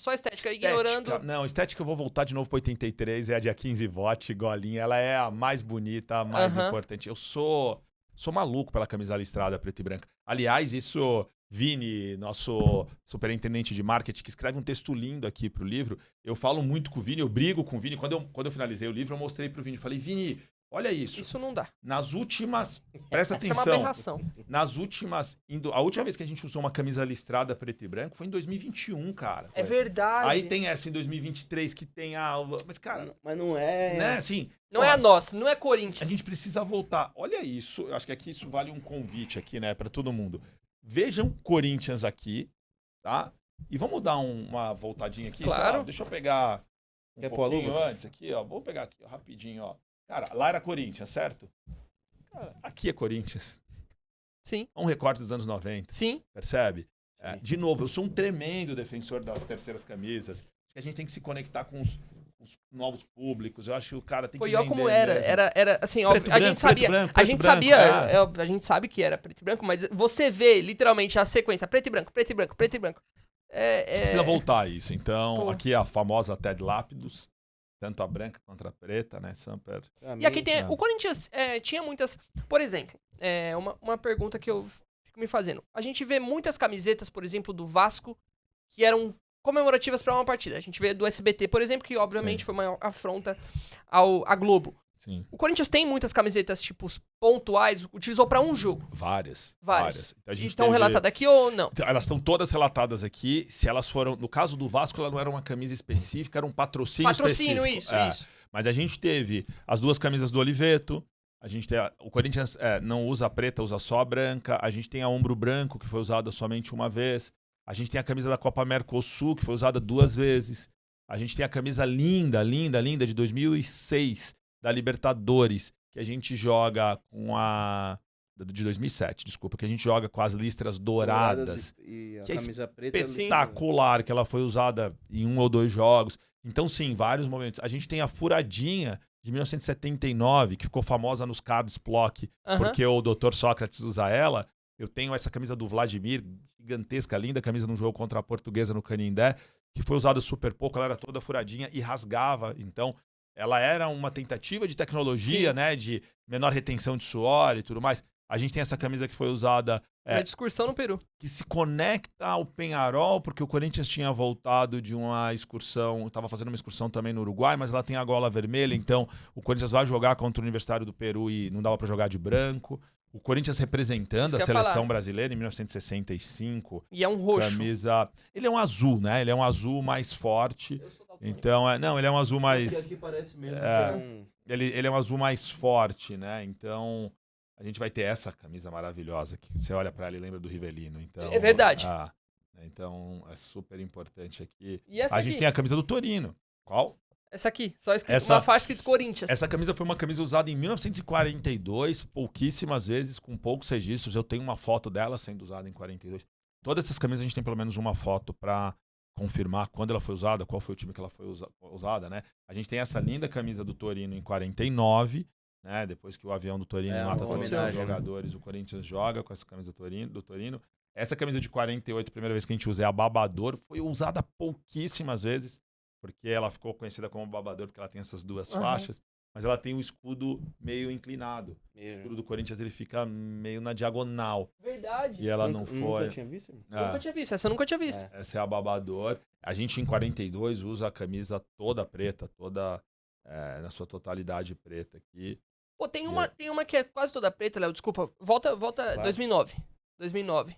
[SPEAKER 1] ignorando...
[SPEAKER 3] Não, estética eu vou voltar de novo pra 83, é a dia 15 vote, golinha. Ela é a mais bonita, a mais importante. Eu sou maluco pela camisa listrada preta e branca. Aliás, isso... Vini, nosso superintendente de marketing, que escreve um texto lindo aqui pro livro. Eu falo muito com o Vini, eu brigo com o Vini. Quando eu finalizei o livro, eu mostrei pro Vini. Falei, Vini, olha isso.
[SPEAKER 1] Isso não dá.
[SPEAKER 3] Nas últimas... Presta atenção.
[SPEAKER 1] Isso é uma aberração.
[SPEAKER 3] Nas últimas... A última vez que a gente usou uma camisa listrada preto e branco foi em 2021, cara.
[SPEAKER 1] É verdade.
[SPEAKER 3] Aí tem essa em 2023 que tem a... Mas, cara...
[SPEAKER 2] Mas não é...
[SPEAKER 3] Né, assim...
[SPEAKER 1] Não é a nossa, não é Corinthians.
[SPEAKER 3] A gente precisa voltar. Olha isso. Eu acho que aqui isso vale um convite aqui, né, pra todo mundo. Vejam Corinthians aqui, tá? E vamos dar uma voltadinha aqui.
[SPEAKER 1] Claro.
[SPEAKER 3] Lá, deixa eu pegar pouquinho antes aqui, ó. Vou pegar aqui, ó, rapidinho, ó. Cara, lá era Corinthians, certo? Cara, aqui é Corinthians.
[SPEAKER 1] Sim.
[SPEAKER 3] Um recorte dos anos 90.
[SPEAKER 1] Sim.
[SPEAKER 3] Percebe? De novo, eu sou um tremendo defensor das terceiras camisas. Acho que a gente tem que se conectar com os novos públicos. Eu acho que o cara tem que
[SPEAKER 1] olha como era assim, ó,
[SPEAKER 3] a
[SPEAKER 1] gente sabia, a gente sabe que era preto e branco, mas você vê literalmente a sequência preto e branco, preto e branco, preto e branco.
[SPEAKER 3] Você precisa voltar a isso. Então, aqui a famosa Ted Lápidos, tanto a branca quanto a preta, né, Samper.
[SPEAKER 1] E aqui tem, o Corinthians tinha muitas, por exemplo, uma pergunta que eu fico me fazendo. A gente vê muitas camisetas, por exemplo, do Vasco, que eram comemorativas para uma partida. A gente vê do SBT, por exemplo, que obviamente foi uma afronta à Globo.
[SPEAKER 3] Sim.
[SPEAKER 1] O Corinthians tem muitas camisetas, tipo, pontuais, utilizou para um jogo.
[SPEAKER 3] Várias.
[SPEAKER 1] Então, estão relatadas aqui ou não?
[SPEAKER 3] Elas estão todas relatadas aqui. Se elas foram... No caso do Vasco, ela não era uma camisa específica, era um patrocínio específico.
[SPEAKER 1] Isso.
[SPEAKER 3] Mas a gente teve as duas camisas do Oliveto. A gente tem o Corinthians não usa a preta, usa só a branca. A gente tem a ombro branco, que foi usada somente uma vez. A gente tem a camisa da Copa Mercosul, que foi usada 2 vezes. A gente tem a camisa linda de 2006, da Libertadores, que a gente joga com a... De 2007, desculpa, que a gente joga com as listras douradas.
[SPEAKER 2] E a
[SPEAKER 3] que
[SPEAKER 2] camisa preta
[SPEAKER 3] é espetacular, que ela foi usada em 1 ou 2 jogos. Então, sim, vários momentos. A gente tem a furadinha de 1979, que ficou famosa nos cards Plock, porque o Dr. Sócrates usa ela. Eu tenho essa camisa do Vladimir, gigantesca, linda camisa num jogo contra a Portuguesa no Canindé, que foi usada super pouco, ela era toda furadinha e rasgava. Então, ela era uma tentativa de tecnologia, né, de menor retenção de suor e tudo mais. A gente tem essa camisa que foi usada...
[SPEAKER 1] na excursão no Peru.
[SPEAKER 3] Que se conecta ao Peñarol, porque o Corinthians tinha voltado de uma excursão, estava fazendo uma excursão também no Uruguai, mas ela tem a gola vermelha, então o Corinthians vai jogar contra o Universitário do Peru e não dava para jogar de branco. O Corinthians representando a seleção brasileira em 1965.
[SPEAKER 1] E é um roxo.
[SPEAKER 3] Camisa... Ele é um azul, né? Ele é um azul mais forte. Então, não, ele é um azul mais...
[SPEAKER 2] Aqui parece mesmo
[SPEAKER 3] Ele é um azul mais forte, né? Então, a gente vai ter essa camisa maravilhosa que você olha pra ela e lembra do Rivelino. Então,
[SPEAKER 1] é verdade.
[SPEAKER 3] Então, é super importante aqui.
[SPEAKER 1] E essa
[SPEAKER 3] a
[SPEAKER 1] aqui?
[SPEAKER 3] gente tem a camisa do Torino. Qual?
[SPEAKER 1] Essa aqui, só escrito, uma faixa escrito Corinthians.
[SPEAKER 3] Essa camisa foi uma camisa usada em 1942, pouquíssimas vezes, com poucos registros. Eu tenho uma foto dela sendo usada em 42. Todas essas camisas a gente tem pelo menos uma foto para confirmar quando ela foi usada, qual foi o time que ela foi usada, né? A gente tem essa linda camisa do Torino em 49, né? Depois que o avião do Torino mata todos os jogadores, o Corinthians joga com essa camisa do Torino. Essa camisa de 48, a primeira vez que a gente usa é a Babador, foi usada pouquíssimas vezes, porque ela ficou conhecida como Babador, porque ela tem essas duas faixas, mas ela tem um escudo meio inclinado. O escudo do Corinthians ele fica meio na diagonal.
[SPEAKER 1] Verdade.
[SPEAKER 3] E ela não foi...
[SPEAKER 2] Nunca tinha visto?
[SPEAKER 1] Nunca tinha visto, essa eu nunca tinha visto.
[SPEAKER 3] Essa é a Babador. A gente em 42 usa a camisa toda preta, toda na sua totalidade preta aqui.
[SPEAKER 1] Pô, tem uma que é quase toda preta, Léo, desculpa. Volta claro. 2009.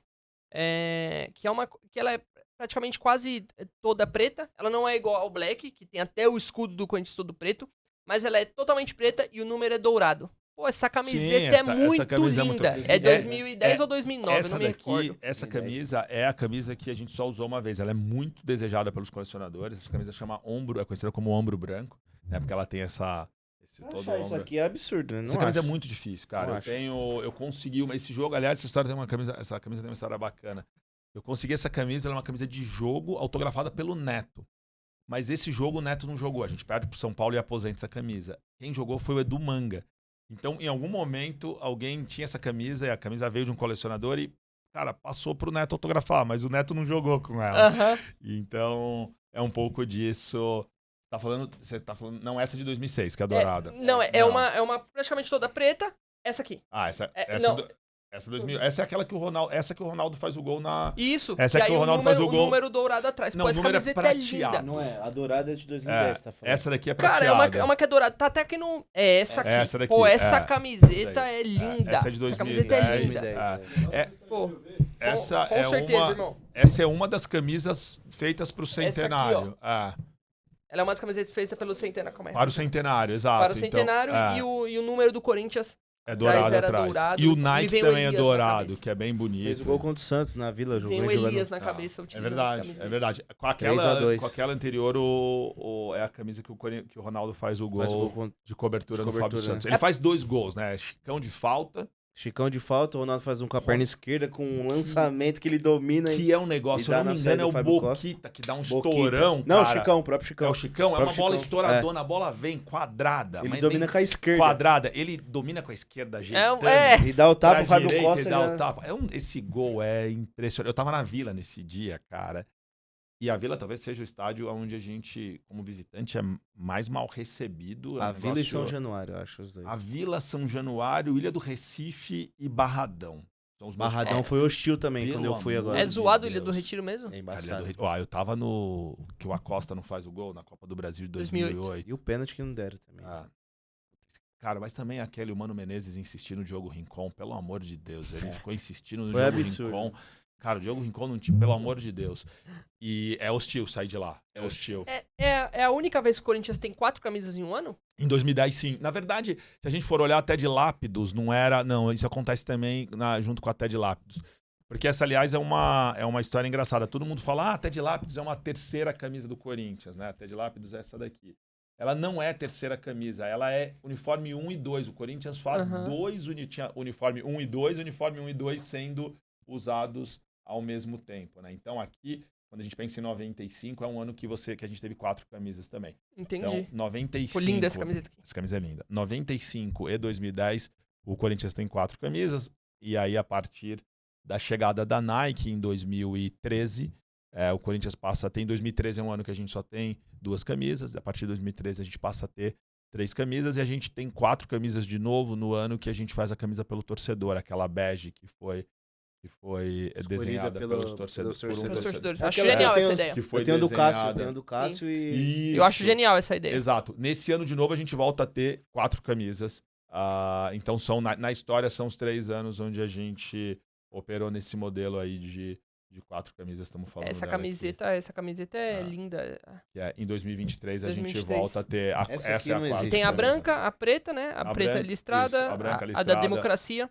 [SPEAKER 1] Que ela é praticamente quase toda preta. Ela não é igual ao Black, que tem até o escudo do Corinthians todo preto, mas ela é totalmente preta e o número é dourado. Pô, essa camiseta é muito linda. É 2010 ou 2009, não me recordo.
[SPEAKER 3] Essa camisa é a camisa que a gente só usou uma vez. Ela é muito desejada pelos colecionadores. Essa camisa chama Ombro, é conhecida como Ombro Branco, né? Porque ela tem esse todo ombro.
[SPEAKER 2] Isso aqui é absurdo, né?
[SPEAKER 3] Essa camisa é muito difícil, cara. Eu consegui esse jogo, aliás, essa camisa tem uma história bacana. Eu consegui essa camisa, ela é uma camisa de jogo autografada pelo Neto. Mas esse jogo o Neto não jogou. A gente perde pro São Paulo e aposenta essa camisa. Quem jogou foi o Edu Manga. Então, em algum momento, alguém tinha essa camisa e a camisa veio de um colecionador e, cara, passou pro Neto autografar, mas o Neto não jogou com ela. Então, é um pouco disso. Você tá falando, não essa de 2006, que é a dourada.
[SPEAKER 1] É uma praticamente toda preta, essa aqui.
[SPEAKER 3] Essa é aquela que o Ronaldo faz o gol na...
[SPEAKER 1] Isso,
[SPEAKER 3] essa é que o Ronaldo faz o gol.
[SPEAKER 1] O número dourado atrás.
[SPEAKER 3] Não, o número é prateado.
[SPEAKER 2] Não é, a dourada é de 2010, tá falando.
[SPEAKER 3] Essa daqui é prateada.
[SPEAKER 1] Cara, é uma que é dourada. Tá até que não... É essa aqui.
[SPEAKER 3] Essa daqui.
[SPEAKER 1] Pô, essa camiseta é linda.
[SPEAKER 3] Essa é de 2010.
[SPEAKER 1] Essa camiseta é linda. Com certeza, irmão.
[SPEAKER 3] Essa é uma das camisas feitas pro centenário.
[SPEAKER 1] Ela é uma das camisetas feitas pelo centenário.
[SPEAKER 3] Para o centenário, exato.
[SPEAKER 1] Para o centenário e o número do Corinthians...
[SPEAKER 3] É dourado atrás. E o Nike também é dourado, que é bem bonito.
[SPEAKER 2] Fez o gol contra o Santos na Vila.
[SPEAKER 1] Tem o Elias na cabeça.
[SPEAKER 3] É verdade. Com aquela anterior, é a camisa que o Ronaldo faz o gol de cobertura no Fábio Santos. Ele faz 2 gols, né? Chicão de falta.
[SPEAKER 2] O Ronaldo faz um com a perna esquerda, com um lançamento que ele domina.
[SPEAKER 3] Que é um negócio, se eu não me engano, é o Boquita, que dá um estourão,
[SPEAKER 2] Não, o próprio Chicão.
[SPEAKER 3] É o Chicão, é uma bola estouradona, a bola vem quadrada.
[SPEAKER 2] Ele domina com a esquerda.
[SPEAKER 3] Quadrada, ele domina com a esquerda, ajeitando.
[SPEAKER 2] E dá o tapa, o Fábio Costa
[SPEAKER 3] dá o tapa. Esse gol é impressionante. Eu tava na Vila nesse dia, cara. E a Vila talvez seja o estádio onde a gente, como visitante, é mais mal recebido.
[SPEAKER 2] A Vila e São Januário, eu acho, os dois.
[SPEAKER 3] A Vila, São Januário, Ilha do Recife e Barradão.
[SPEAKER 2] Barradão foi hostil também, quando eu fui agora.
[SPEAKER 1] É zoado Ilha do Retiro mesmo?
[SPEAKER 2] É embaçado.
[SPEAKER 3] Eu tava no... que o Acosta não faz o gol na Copa do Brasil de 2008.
[SPEAKER 2] E o pênalti que não deram também.
[SPEAKER 3] Cara, mas também o Mano Menezes insistindo no Diogo Rincon, pelo amor de Deus. Ele ficou insistindo no Diogo Rincon. Cara, o Diogo Rincon não tinha, pelo amor de Deus. E é hostil sair de lá. É hostil.
[SPEAKER 1] É a única vez que o Corinthians tem 4 camisas em um ano?
[SPEAKER 3] Em 2010, sim. Na verdade, se a gente for olhar até de Lápidos, não era... Não, isso acontece também junto com a Ted Lápidos. Porque essa, aliás, é uma história engraçada. Todo mundo fala, a Ted Lápidos é uma terceira camisa do Corinthians, né? A Ted Lápidos é essa daqui. Ela não é terceira camisa, ela é uniforme 1 e 2. O Corinthians faz uniforme 1 e 2, uniforme 1 e 2 sendo usados ao mesmo tempo, né? Então aqui, quando a gente pensa em 95, é um ano que a gente teve 4 camisas também.
[SPEAKER 1] Entendi.
[SPEAKER 3] Então, 95...
[SPEAKER 1] Foi linda essa camiseta aqui.
[SPEAKER 3] Essa camisa é linda. 95 e 2010, o Corinthians tem 4 camisas, e aí a partir da chegada da Nike em 2013, o Corinthians passa a ter... Em 2013 é um ano que a gente só tem 2 camisas, a partir de 2013 a gente passa a ter 3 camisas, e a gente tem 4 camisas de novo no ano que a gente faz a camisa pelo torcedor, aquela bege que foi desenhada pelos torcedores.
[SPEAKER 1] Eu acho genial essa ideia.
[SPEAKER 2] Eu tenho a do Cássio e...
[SPEAKER 1] Eu acho genial essa ideia.
[SPEAKER 3] Exato. Nesse ano, de novo, a gente volta a ter 4 camisas. Então, na história, são os 3 anos onde a gente operou nesse modelo aí de 4 camisas, estamos falando
[SPEAKER 1] Essa camiseta é linda.
[SPEAKER 3] Em 2023, a gente volta a ter... Essa é a quarta.
[SPEAKER 1] Tem a branca, a preta, né? A preta listrada, a da democracia.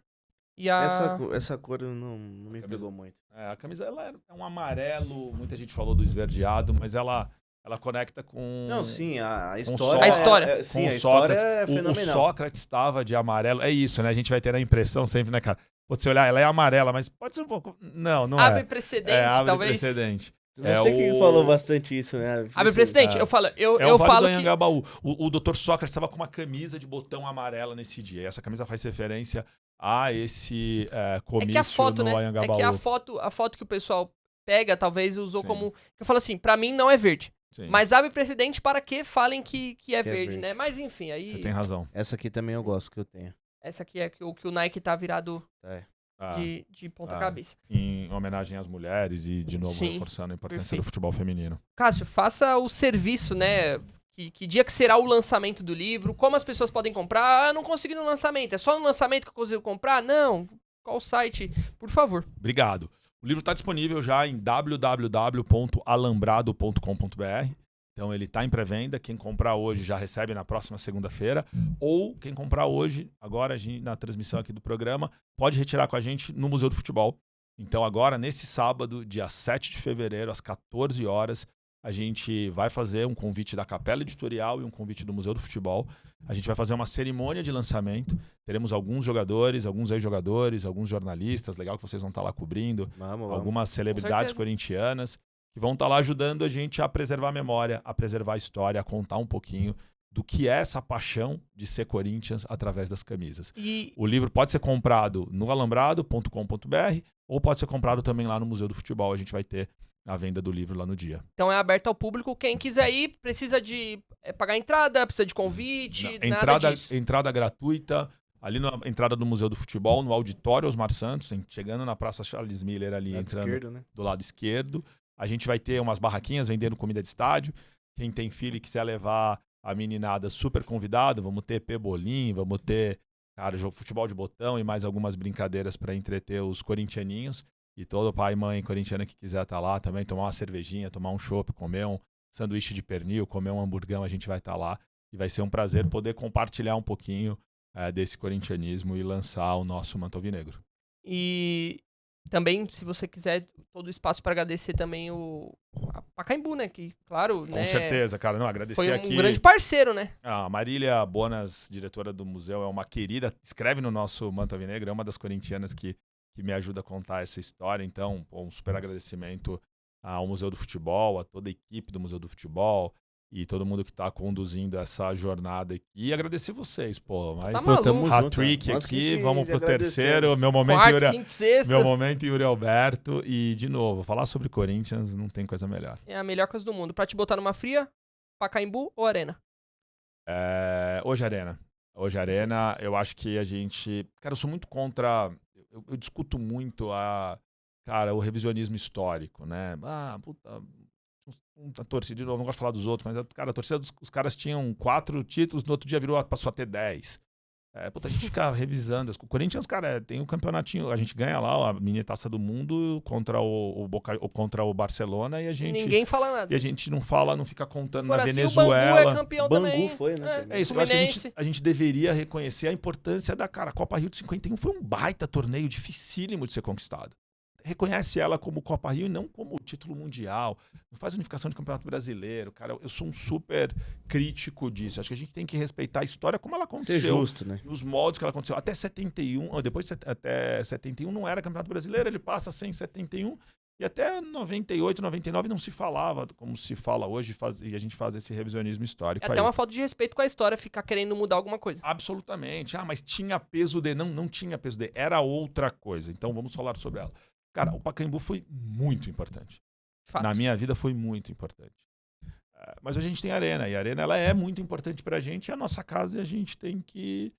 [SPEAKER 1] E
[SPEAKER 2] essa cor não me pegou muito.
[SPEAKER 3] A camisa ela é um amarelo, muita gente falou do esverdeado, mas ela conecta com...
[SPEAKER 2] Não, sim, a história...
[SPEAKER 1] A história.
[SPEAKER 2] Sim, a história é fenomenal.
[SPEAKER 3] O Sócrates estava de amarelo. É isso, né? A gente vai ter a impressão sempre, né, cara? Pode você olhar, ela é amarela, mas pode ser um pouco... Não
[SPEAKER 1] abre precedente,
[SPEAKER 3] abre
[SPEAKER 1] talvez.
[SPEAKER 3] Precedente.
[SPEAKER 2] Você que falou bastante isso, né?
[SPEAKER 1] Abre precedente. Eu falo
[SPEAKER 3] do
[SPEAKER 1] que...
[SPEAKER 3] Anhangabaú. O Dr. Sócrates estava com uma camisa de botão amarela nesse dia. E essa camisa faz referência a esse comício
[SPEAKER 1] que a foto,
[SPEAKER 3] no
[SPEAKER 1] né?
[SPEAKER 3] Anhangabaú.
[SPEAKER 1] É que a foto que o pessoal pega, talvez usou como... Eu falo assim, pra mim não é verde. Sim. Mas abre precedente para que falem que é verde, né? Mas enfim, aí...
[SPEAKER 3] Você tem razão.
[SPEAKER 2] Essa aqui também eu gosto, que eu tenho.
[SPEAKER 1] Essa aqui é que o Nike tá virado de ponta cabeça.
[SPEAKER 3] Em homenagem às mulheres e, de novo, reforçando a importância do futebol feminino.
[SPEAKER 1] Cássio, faça o serviço, né? Que dia que será o lançamento do livro? Como as pessoas podem comprar? Eu não consegui no lançamento. É só no lançamento que eu consigo comprar? Não. Qual o site? Por favor.
[SPEAKER 3] Obrigado. O livro está disponível já em www.alambrado.com.br. Então ele está em pré-venda. Quem comprar hoje já recebe na próxima segunda-feira. Ou quem comprar hoje, agora na transmissão aqui do programa, pode retirar com a gente no Museu do Futebol. Então agora, nesse sábado, dia 7 de fevereiro, às 14 horas, a gente vai fazer um convite da Capela Editorial e um convite do Museu do Futebol. A gente vai fazer uma cerimônia de lançamento. Teremos alguns jogadores, alguns ex-jogadores, alguns jornalistas. Legal que vocês vão estar lá cobrindo.
[SPEAKER 2] Vamos.
[SPEAKER 3] Algumas celebridades corintianas que vão estar lá ajudando a gente a preservar a memória, a preservar a história, a contar um pouquinho do que é essa paixão de ser Corinthians através das camisas. O livro pode ser comprado no alambrado.com.br ou pode ser comprado também lá no Museu do Futebol. A gente vai ter a venda do livro lá no dia.
[SPEAKER 1] Então é aberto ao público. Quem quiser ir, precisa de pagar entrada, precisa de convite, nada disso.
[SPEAKER 3] Entrada gratuita, ali na entrada do Museu do Futebol, no auditório Osmar Santos, chegando na Praça Charles Miller ali, entrando esquerdo, né? Do lado esquerdo. A gente vai ter umas barraquinhas vendendo comida de estádio. Quem tem filho e quiser levar a meninada, super convidado. Vamos ter pebolim, vamos ter futebol de botão e mais algumas brincadeiras para entreter os corintianinhos. E todo pai e mãe corintiana que quiser estar lá também, tomar uma cervejinha, tomar um chopp, comer um sanduíche de pernil, comer um hamburgão, a gente vai estar lá. E vai ser um prazer poder compartilhar um pouquinho desse corintianismo e lançar o nosso manto alvinegro.
[SPEAKER 1] E também, se você quiser, todo o espaço para agradecer também a Pacaembu, né? Que, claro,
[SPEAKER 3] Com certeza, cara. Não, agradecer
[SPEAKER 1] foi
[SPEAKER 3] aqui.
[SPEAKER 1] Um grande parceiro, né?
[SPEAKER 3] A Marília Bonas, diretora do museu, é uma querida, escreve no nosso manto alvinegro, é uma das corintianas que me ajuda a contar essa história. Então, um super agradecimento ao Museu do Futebol, a toda a equipe do Museu do Futebol e todo mundo que está conduzindo essa jornada aqui. E agradecer vocês, mas hat-trick aqui, vamos pro terceiro, meu momento Yuri Alberto. E, de novo, falar sobre Corinthians não tem coisa melhor.
[SPEAKER 1] É a melhor coisa do mundo. Pra te botar numa fria, Pacaembu ou Arena?
[SPEAKER 3] Hoje Arena. Hoje Arena, eu acho que a gente... Cara, eu sou muito contra... Eu discuto muito o revisionismo histórico, né? A torcida, de novo, não gosto de falar dos outros, mas a torcida os caras tinham 4 títulos, no outro dia passou a ter 10. A gente fica revisando. O Corinthians, cara, tem um campeonatinho, a gente ganha lá a mini taça do mundo contra o Barcelona e a gente...
[SPEAKER 1] Ninguém fala nada.
[SPEAKER 3] E a gente não fica contando na Venezuela.
[SPEAKER 1] O Bangu é campeão também.
[SPEAKER 2] Foi, né?
[SPEAKER 3] É isso, eu acho que a gente deveria reconhecer a importância da Copa Rio de 51 foi um baita torneio dificílimo de ser conquistado. Reconhece ela como Copa Rio e não como título mundial. Não faz unificação de campeonato brasileiro. Cara, eu sou um super crítico disso. Acho que a gente tem que respeitar a história como ela aconteceu.
[SPEAKER 2] Ser justo, né?
[SPEAKER 3] Nos moldes que ela aconteceu. Até 71, depois até 71 não era campeonato brasileiro, ele passa sem 71. E até 98, 99 não se falava como se fala hoje e a gente faz esse revisionismo histórico.
[SPEAKER 1] É até uma falta de respeito com a história ficar querendo mudar alguma coisa.
[SPEAKER 3] Absolutamente. Mas tinha peso de... Não tinha peso de... Era outra coisa. Então vamos falar sobre ela. Cara, o Pacaembu foi muito importante.
[SPEAKER 1] Fato.
[SPEAKER 3] Na minha vida foi muito importante. Mas a gente tem a Arena, e a Arena ela é muito importante pra gente, e a nossa casa, e a gente tem que,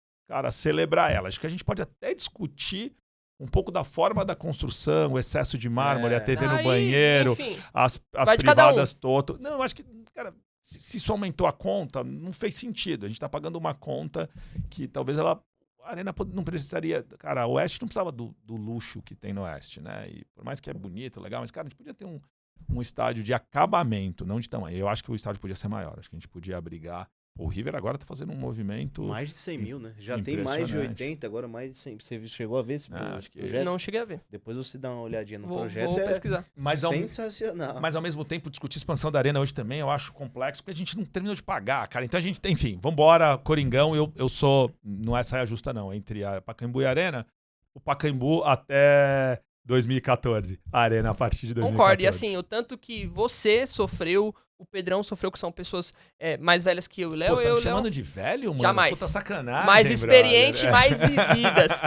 [SPEAKER 3] celebrar ela. Acho que a gente pode até discutir um pouco da forma da construção, o excesso de mármore, a TV no banheiro,
[SPEAKER 1] enfim,
[SPEAKER 3] as privadas Toto. Não, acho que, cara, se isso aumentou a conta, não fez sentido. A gente tá pagando uma conta que talvez a Arena não precisaria... Cara, o Oeste não precisava do luxo que tem no Oeste, né? E por mais que é bonito, legal, mas, cara, a gente podia ter um estádio de acabamento, não de tamanho. Eu acho que o estádio podia ser maior. Acho que a gente podia abrigar O River agora tá fazendo um movimento...
[SPEAKER 2] Mais de 100 mil, né? Já tem mais de 80, agora mais de 100. Você chegou a ver esse projeto?
[SPEAKER 1] Não cheguei a ver.
[SPEAKER 2] Depois você dá uma olhadinha no projeto.
[SPEAKER 1] Vou pesquisar.
[SPEAKER 2] Sensacional.
[SPEAKER 3] Mas ao mesmo tempo, discutir expansão da Arena hoje também eu acho complexo, porque a gente não terminou de pagar, cara. Então a gente, enfim, vambora, Coringão, eu sou... Não é saia justa, não. Entre a Pacaembu e a Arena, o Pacaembu até 2014. A Arena a partir de 2014.
[SPEAKER 1] Concordo. E assim, o tanto que você sofreu... O Pedrão sofreu, que são pessoas mais velhas que eu e o Léo.
[SPEAKER 3] Pô, você tá me chamando de velho, mano?
[SPEAKER 1] Jamais.
[SPEAKER 3] Puta sacanagem,
[SPEAKER 1] mais experiente,
[SPEAKER 3] brother.
[SPEAKER 1] mais vividas.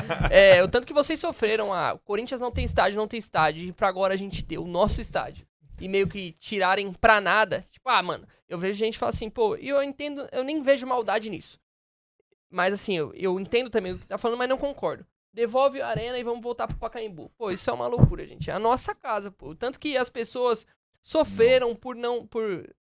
[SPEAKER 1] O tanto que vocês sofreram. O Corinthians não tem estádio. E pra agora a gente ter o nosso estádio. E meio que tirarem pra nada. Tipo, mano, eu vejo gente falar assim, pô, e eu entendo, eu nem vejo maldade nisso. Mas assim, eu entendo também o que tá falando, mas não concordo. Devolve a Arena e vamos voltar pro Pacaembu. Pô, isso é uma loucura, gente. É a nossa casa, pô. Tanto que as pessoas... sofreram por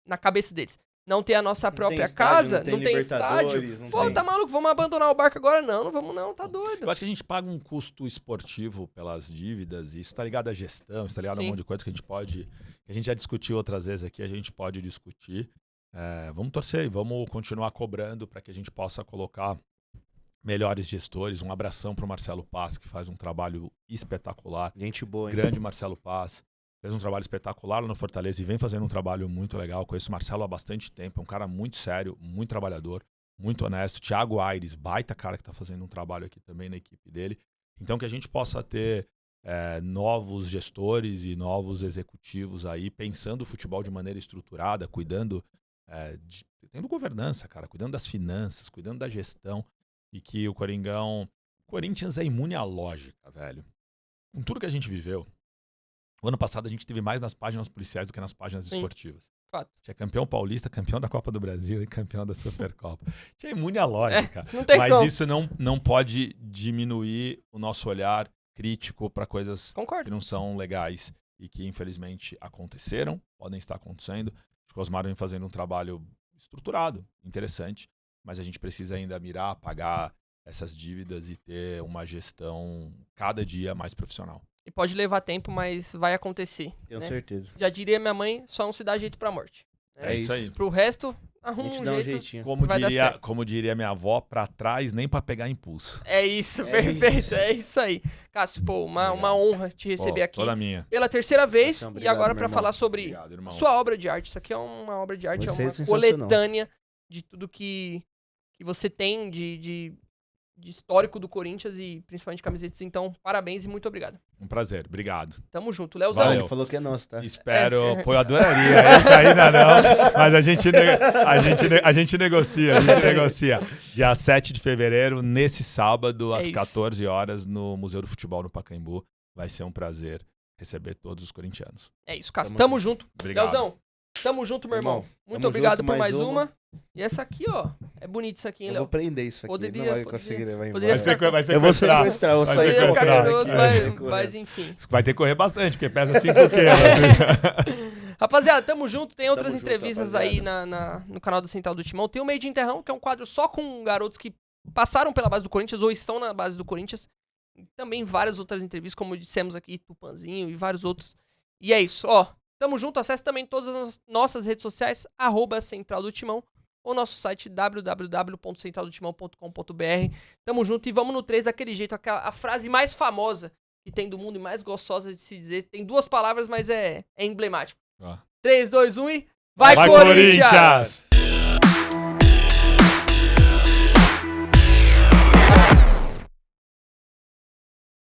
[SPEAKER 1] na cabeça deles, não ter a nossa própria casa, não tem estádio. Pô, tá maluco, vamos abandonar o barco agora? Não vamos não, tá doido.
[SPEAKER 3] Eu acho que a gente paga um custo esportivo pelas dívidas, e isso tá ligado à gestão, isso tá ligado a um monte de coisa que a gente já discutiu outras vezes aqui, a gente pode discutir. Vamos torcer e vamos continuar cobrando para que a gente possa colocar melhores gestores. Um abração pro Marcelo Paz, que faz um trabalho espetacular.
[SPEAKER 2] Gente boa, hein?
[SPEAKER 3] Grande Marcelo Paz. Fez um trabalho espetacular lá no Fortaleza e vem fazendo um trabalho muito legal. Conheço o Marcelo há bastante tempo. É um cara muito sério, muito trabalhador, muito honesto. Thiago Aires, baita cara que está fazendo um trabalho aqui também na equipe dele. Então que a gente possa ter novos gestores e novos executivos aí pensando o futebol de maneira estruturada, cuidando, tendo governança, cara, cuidando das finanças, cuidando da gestão. E que o Corinthians é imune à lógica, velho. Com tudo que a gente viveu, o ano passado a gente teve mais nas páginas policiais do que nas páginas esportivas.
[SPEAKER 1] Fato.
[SPEAKER 3] Tinha campeão paulista, campeão da Copa do Brasil e campeão da Supercopa. Tinha imune à lógica.
[SPEAKER 1] Mas como.
[SPEAKER 3] Isso não pode diminuir o nosso olhar crítico para coisas que não são legais e que infelizmente aconteceram, podem estar acontecendo. Acho que o Osmar vem fazendo um trabalho estruturado, interessante, mas a gente precisa ainda mirar, pagar essas dívidas e ter uma gestão cada dia mais profissional.
[SPEAKER 1] E pode levar tempo, mas vai acontecer.
[SPEAKER 2] Tenho certeza.
[SPEAKER 1] Já diria minha mãe, só não se dá jeito pra morte.
[SPEAKER 3] É isso aí.
[SPEAKER 1] Pro resto, arruma um
[SPEAKER 2] jeitinho.
[SPEAKER 3] Como diria minha avó, pra trás nem pra pegar impulso.
[SPEAKER 1] É isso, perfeito. Isso. É isso aí. Cássio, pô, uma honra te receber aqui.
[SPEAKER 3] Toda minha.
[SPEAKER 1] Pela terceira vez.
[SPEAKER 2] Obrigado,
[SPEAKER 1] e agora pra falar sobre sua obra de arte. Isso aqui é uma obra de arte, é uma coletânea de tudo que você tem de histórico do Corinthians e principalmente camisetas. Então, parabéns e muito obrigado.
[SPEAKER 3] Um prazer, obrigado.
[SPEAKER 1] Tamo junto. Leozão.
[SPEAKER 2] Ele falou que é nosso, tá?
[SPEAKER 3] Espero, pô, eu adoraria. Esse ainda não, mas a gente negocia. Dia 7 de fevereiro, nesse sábado, às 14 horas, no Museu do Futebol no Pacaembu. Vai ser um prazer receber todos os corintianos.
[SPEAKER 1] É isso, Cássio. Tamo junto.
[SPEAKER 3] Obrigado.
[SPEAKER 1] Leozão, tamo junto, meu irmão. Muito obrigado por mais uma. E essa aqui, ó. É bonito isso aqui, hein, Léo?
[SPEAKER 2] Eu vou prender isso aqui. Não vai conseguir levar embora.
[SPEAKER 3] Vai ser
[SPEAKER 2] eu vou sequestrar. Eu vou sair
[SPEAKER 1] mas enfim.
[SPEAKER 3] Vai ter que correr bastante, porque pesa 5 quilos.
[SPEAKER 1] Rapaziada, tamo junto. Tem outras entrevistas aí no canal da Central do Timão. Tem o Meio de Enterrão, que é um quadro só com garotos que passaram pela base do Corinthians ou estão na base do Corinthians. Também várias outras entrevistas, como dissemos aqui, Tupanzinho e vários outros. E é isso, ó. Tamo junto. Acesse também todas as nossas redes sociais, @Central do Timão. Ou nosso site www.centraldotimão.com.br. Tamo junto e vamos no 3 daquele jeito, a frase mais famosa que tem do mundo e mais gostosa de se dizer. Tem 2 palavras, mas é emblemático. 3, 2, 1 e... Vai Corinthians!